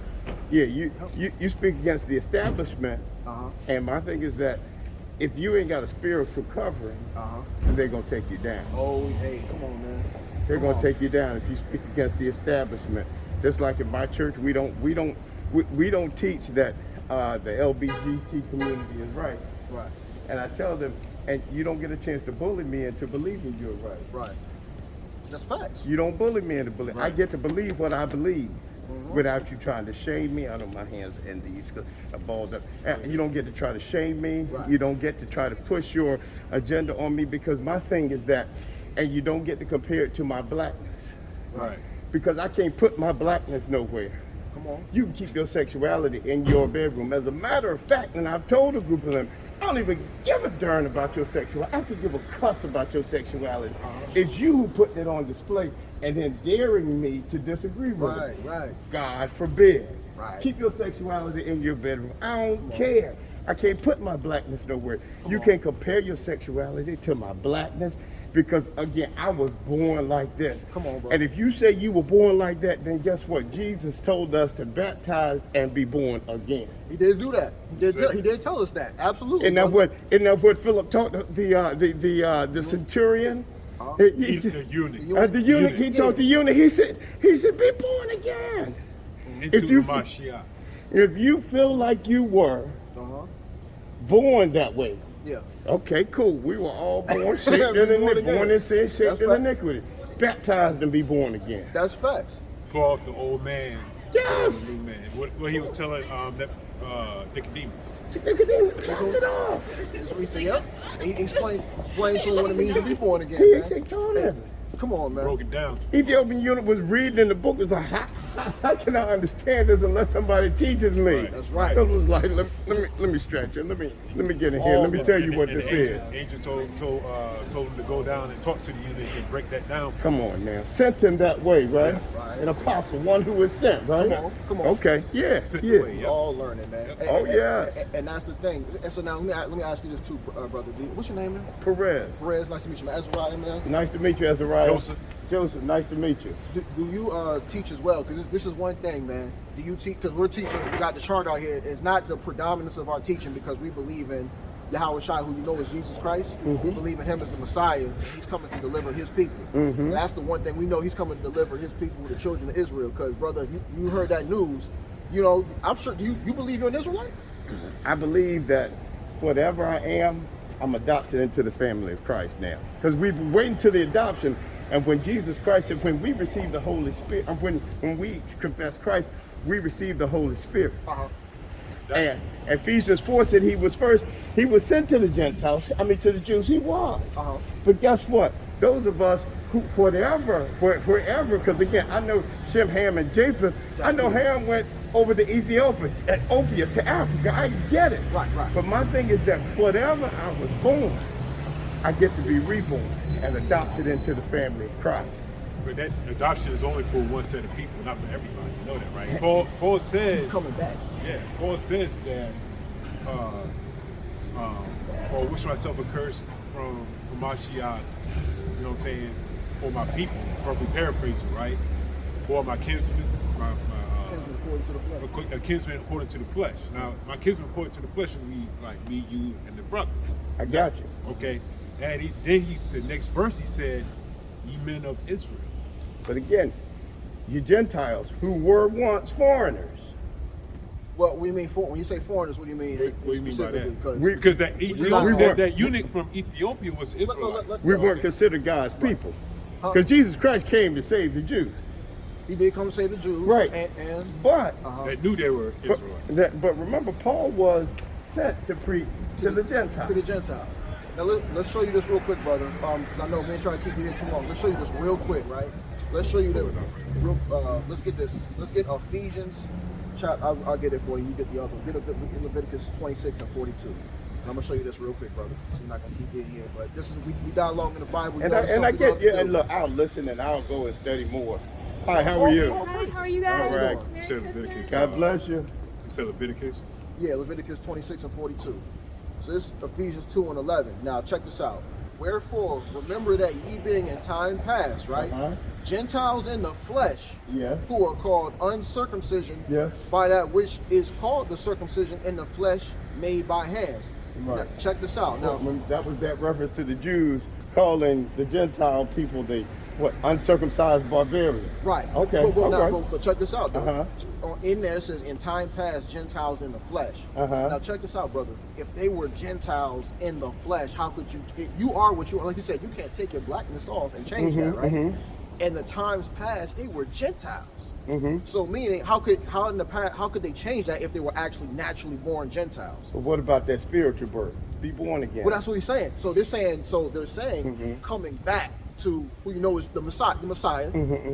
[SPEAKER 8] Yeah, you speak against the establishment, and my thing is that if you ain't got a spiritual covering, they're gonna take you down.
[SPEAKER 3] Oh, hey, come on, man.
[SPEAKER 8] They're gonna take you down if you speak against the establishment. Just like in my church, we don't teach that the LGBT community is right.
[SPEAKER 3] Right.
[SPEAKER 8] And I tell them, and you don't get a chance to bully me into believing you're right.
[SPEAKER 3] Right. That's facts.
[SPEAKER 8] You don't bully me into believing. I get to believe what I believe without you trying to shame me. I know my hands are in these balls up. You don't get to try to shame me.
[SPEAKER 3] Right.
[SPEAKER 8] You don't get to try to push your agenda on me, because my thing is that, and you don't get to compare it to my blackness.
[SPEAKER 4] Right.
[SPEAKER 8] Because I can't put my blackness nowhere.
[SPEAKER 3] Come on.
[SPEAKER 8] You can keep your sexuality in your bedroom. As a matter of fact, and I've told a group of them, I don't even give a darn about your sexuality. I could give a cuss about your sexuality. It's you who putting it on display and then daring me to disagree with it.
[SPEAKER 3] Right.
[SPEAKER 8] God forbid.
[SPEAKER 3] Right.
[SPEAKER 8] Keep your sexuality in your bedroom. I don't care. I can't put my blackness nowhere. You can't compare your sexuality to my blackness, because again, I was born like this.
[SPEAKER 3] Come on, bro.
[SPEAKER 8] And if you say you were born like that, then guess what? Jesus told us to baptize and be born again.
[SPEAKER 3] He did do that. He did tell us that. Absolutely.
[SPEAKER 8] Isn't that what Philip taught the centurion?
[SPEAKER 4] The eunuch.
[SPEAKER 8] The eunuch. He taught the eunuch. He said, be born again.
[SPEAKER 4] Into the Mashiach.
[SPEAKER 8] If you feel like you were born that way,
[SPEAKER 3] Yeah.
[SPEAKER 8] okay, cool. We were all born shaped in iniquity, born in sin, shaped in iniquity, baptized and be born again.
[SPEAKER 3] That's facts.
[SPEAKER 4] Pull off the old man.
[SPEAKER 8] Yes.
[SPEAKER 4] The new man. What he was telling Nicodemus.
[SPEAKER 8] Nicodemus, cast it off.
[SPEAKER 3] That's what he said. Yep. He explained to him what it means to be born again.
[SPEAKER 8] He
[SPEAKER 3] man.
[SPEAKER 8] actually told him.
[SPEAKER 3] Come on, man.
[SPEAKER 4] Broke it down.
[SPEAKER 8] Ethiopian eunuch was reading in the book. It was like, how can I understand this unless somebody teaches me?
[SPEAKER 4] Right.
[SPEAKER 3] That's right.
[SPEAKER 8] It was like, let me stretch it. Let me get in here. Let me tell you what this is.
[SPEAKER 4] The angel told him to go down and talk to the eunuch and break that down.
[SPEAKER 8] Come on now. Sent him that way, right?
[SPEAKER 3] Right.
[SPEAKER 8] An apostle, one who was sent, right?
[SPEAKER 3] Come on.
[SPEAKER 8] Okay, yeah,
[SPEAKER 4] Sent
[SPEAKER 8] yeah.
[SPEAKER 4] away,
[SPEAKER 3] We're all learning, man.
[SPEAKER 8] Oh, yes.
[SPEAKER 3] And that's the thing. And so now let me ask you this too, brother D. What's your name, man?
[SPEAKER 8] Perez.
[SPEAKER 3] Perez. Nice to meet you, man. Azariah, man.
[SPEAKER 8] Nice to meet you, Azariah. Joseph, nice to meet you.
[SPEAKER 3] Do you teach as well? Because this is one thing, man. Do you teach? Because we're teaching. We got the chart out here. It's not the predominance of our teaching, because we believe in Yahawashi, who you know is Jesus Christ. We believe in Him as the Messiah. He's coming to deliver His people. And that's the one thing we know. He's coming to deliver His people, the children of Israel. Because, brother, if you heard that news, you know, I'm sure. Do you believe you're an Israelite?
[SPEAKER 8] I believe that whatever I am, I'm adopted into the family of Christ now. Because we've been waiting to the adoption, And when Jesus Christ said, when we receive the Holy Spirit, when we confess Christ, we receive the Holy Spirit. And Ephesians 4 said he was sent to the Gentiles, to the Jews, he was. But guess what? Those of us who, wherever, because again, I know Shem, Ham, and Japheth. I know Ham went over to Ethiopia, to Africa. I get it.
[SPEAKER 3] Right.
[SPEAKER 8] But my thing is that whatever I was born, I get to be reborn and adopted into the family of Christ.
[SPEAKER 4] But that adoption is only for one set of people, not for everybody. You know that, right? Paul says
[SPEAKER 3] Coming back.
[SPEAKER 4] Yeah, Paul says that or wish myself a curse from Mashiach, you know what I'm saying, for my people, roughly paraphrasing, right? Or my kinsmen,
[SPEAKER 3] Kinsman according to the flesh.
[SPEAKER 4] a kinsman according to the flesh. Now, my kinsman according to the flesh would be like me, you, and the brother.
[SPEAKER 8] I got you.
[SPEAKER 4] Okay, and the next verse he said, ye men of Israel.
[SPEAKER 8] But again, you Gentiles who were once foreigners.
[SPEAKER 3] Well, when you say foreigners, what do you mean?
[SPEAKER 4] What do you mean by that?
[SPEAKER 3] Because
[SPEAKER 4] Because that eunuch from Ethiopia was Israelite.
[SPEAKER 8] We weren't considered God's people. Because Jesus Christ came to save the Jews.
[SPEAKER 3] he did come to save the Jews.
[SPEAKER 8] Right.
[SPEAKER 3] And
[SPEAKER 8] But
[SPEAKER 4] They knew they were Israelites.
[SPEAKER 8] but remember, Paul was sent to preach to the Gentiles.
[SPEAKER 3] to the Gentiles. Now let's show you this real quick, brother. Because I know we ain't trying to keep you here too long. Let's show you this real quick, right? Let's show you that. Let's get this. Let's get Ephesians. I'll get it for you. You get the other. Get Leviticus 26 and 42. And I'm gonna show you this real quick, brother. So we're not gonna keep it here, but this is we dialogue in the Bible.
[SPEAKER 8] And look, I'll listen and I'll go and study more. Hi, how are you?
[SPEAKER 7] Hi, how are you guys?
[SPEAKER 8] All right.
[SPEAKER 7] Merry
[SPEAKER 4] Said
[SPEAKER 7] Christmas.
[SPEAKER 4] Leviticus.
[SPEAKER 8] God bless you.
[SPEAKER 4] You said Leviticus?
[SPEAKER 3] Yeah, Leviticus 26 and 42. So this is Ephesians 2 and 11. Now check this out. Wherefore, remember that ye being in time past, right? Gentiles in the flesh,
[SPEAKER 8] Yes.
[SPEAKER 3] who are called uncircumcision,
[SPEAKER 8] Yes.
[SPEAKER 3] by that which is called the circumcision in the flesh made by hands.
[SPEAKER 8] Right.
[SPEAKER 3] Now, check this out. Now,
[SPEAKER 8] That was that reference to the Jews calling the Gentile people the uncircumcised barbarians.
[SPEAKER 3] right.
[SPEAKER 8] Okay.
[SPEAKER 3] But check this out, though.
[SPEAKER 8] Uh-huh.
[SPEAKER 3] In there it says, in time past, Gentiles in the flesh.
[SPEAKER 8] Uh-huh.
[SPEAKER 3] Now check this out, brother. If they were Gentiles in the flesh, how could you are what you are. Like you said, you can't take your blackness off and change that, right? In the times past, they were Gentiles. So meaning, how could they change that if they were actually naturally born Gentiles?
[SPEAKER 8] But what about that spiritual birth? Be born again.
[SPEAKER 3] Well, that's what he's saying. So they're saying coming back to who you know is the Messiah,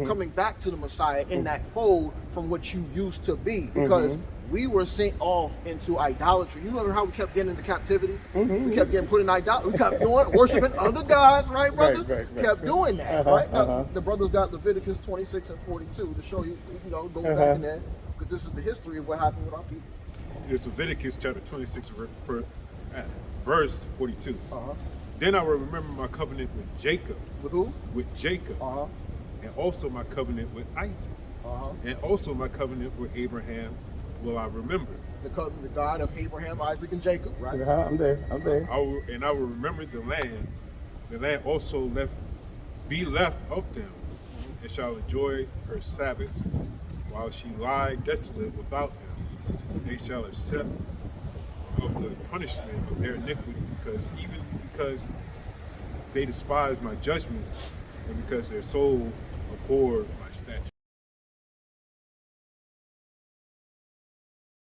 [SPEAKER 3] coming back to the Messiah in that fold from what you used to be, because we were sent off into idolatry. You remember how we kept getting into captivity? We kept getting put in idolatry. We kept worshiping other gods, right, brother?
[SPEAKER 8] Right,
[SPEAKER 3] kept doing that, right? Now, the brothers got Leviticus 26 and 42 to show you, go back in there, because this is the history of what happened with our people.
[SPEAKER 4] It's Leviticus chapter 26, verse 42. Then I will remember my covenant with Jacob.
[SPEAKER 3] With who?
[SPEAKER 4] With Jacob. And also my covenant with Isaac. And also my covenant with Abraham will I remember.
[SPEAKER 3] The God of Abraham, Isaac, and Jacob, right?
[SPEAKER 8] I'm there.
[SPEAKER 4] I will remember the land. The land also be left of them, and shall enjoy her Sabbath, while she lie desolate without them. They shall accept of the punishment of their iniquity, because they despise my judgment, and because their soul abhorred my statutes.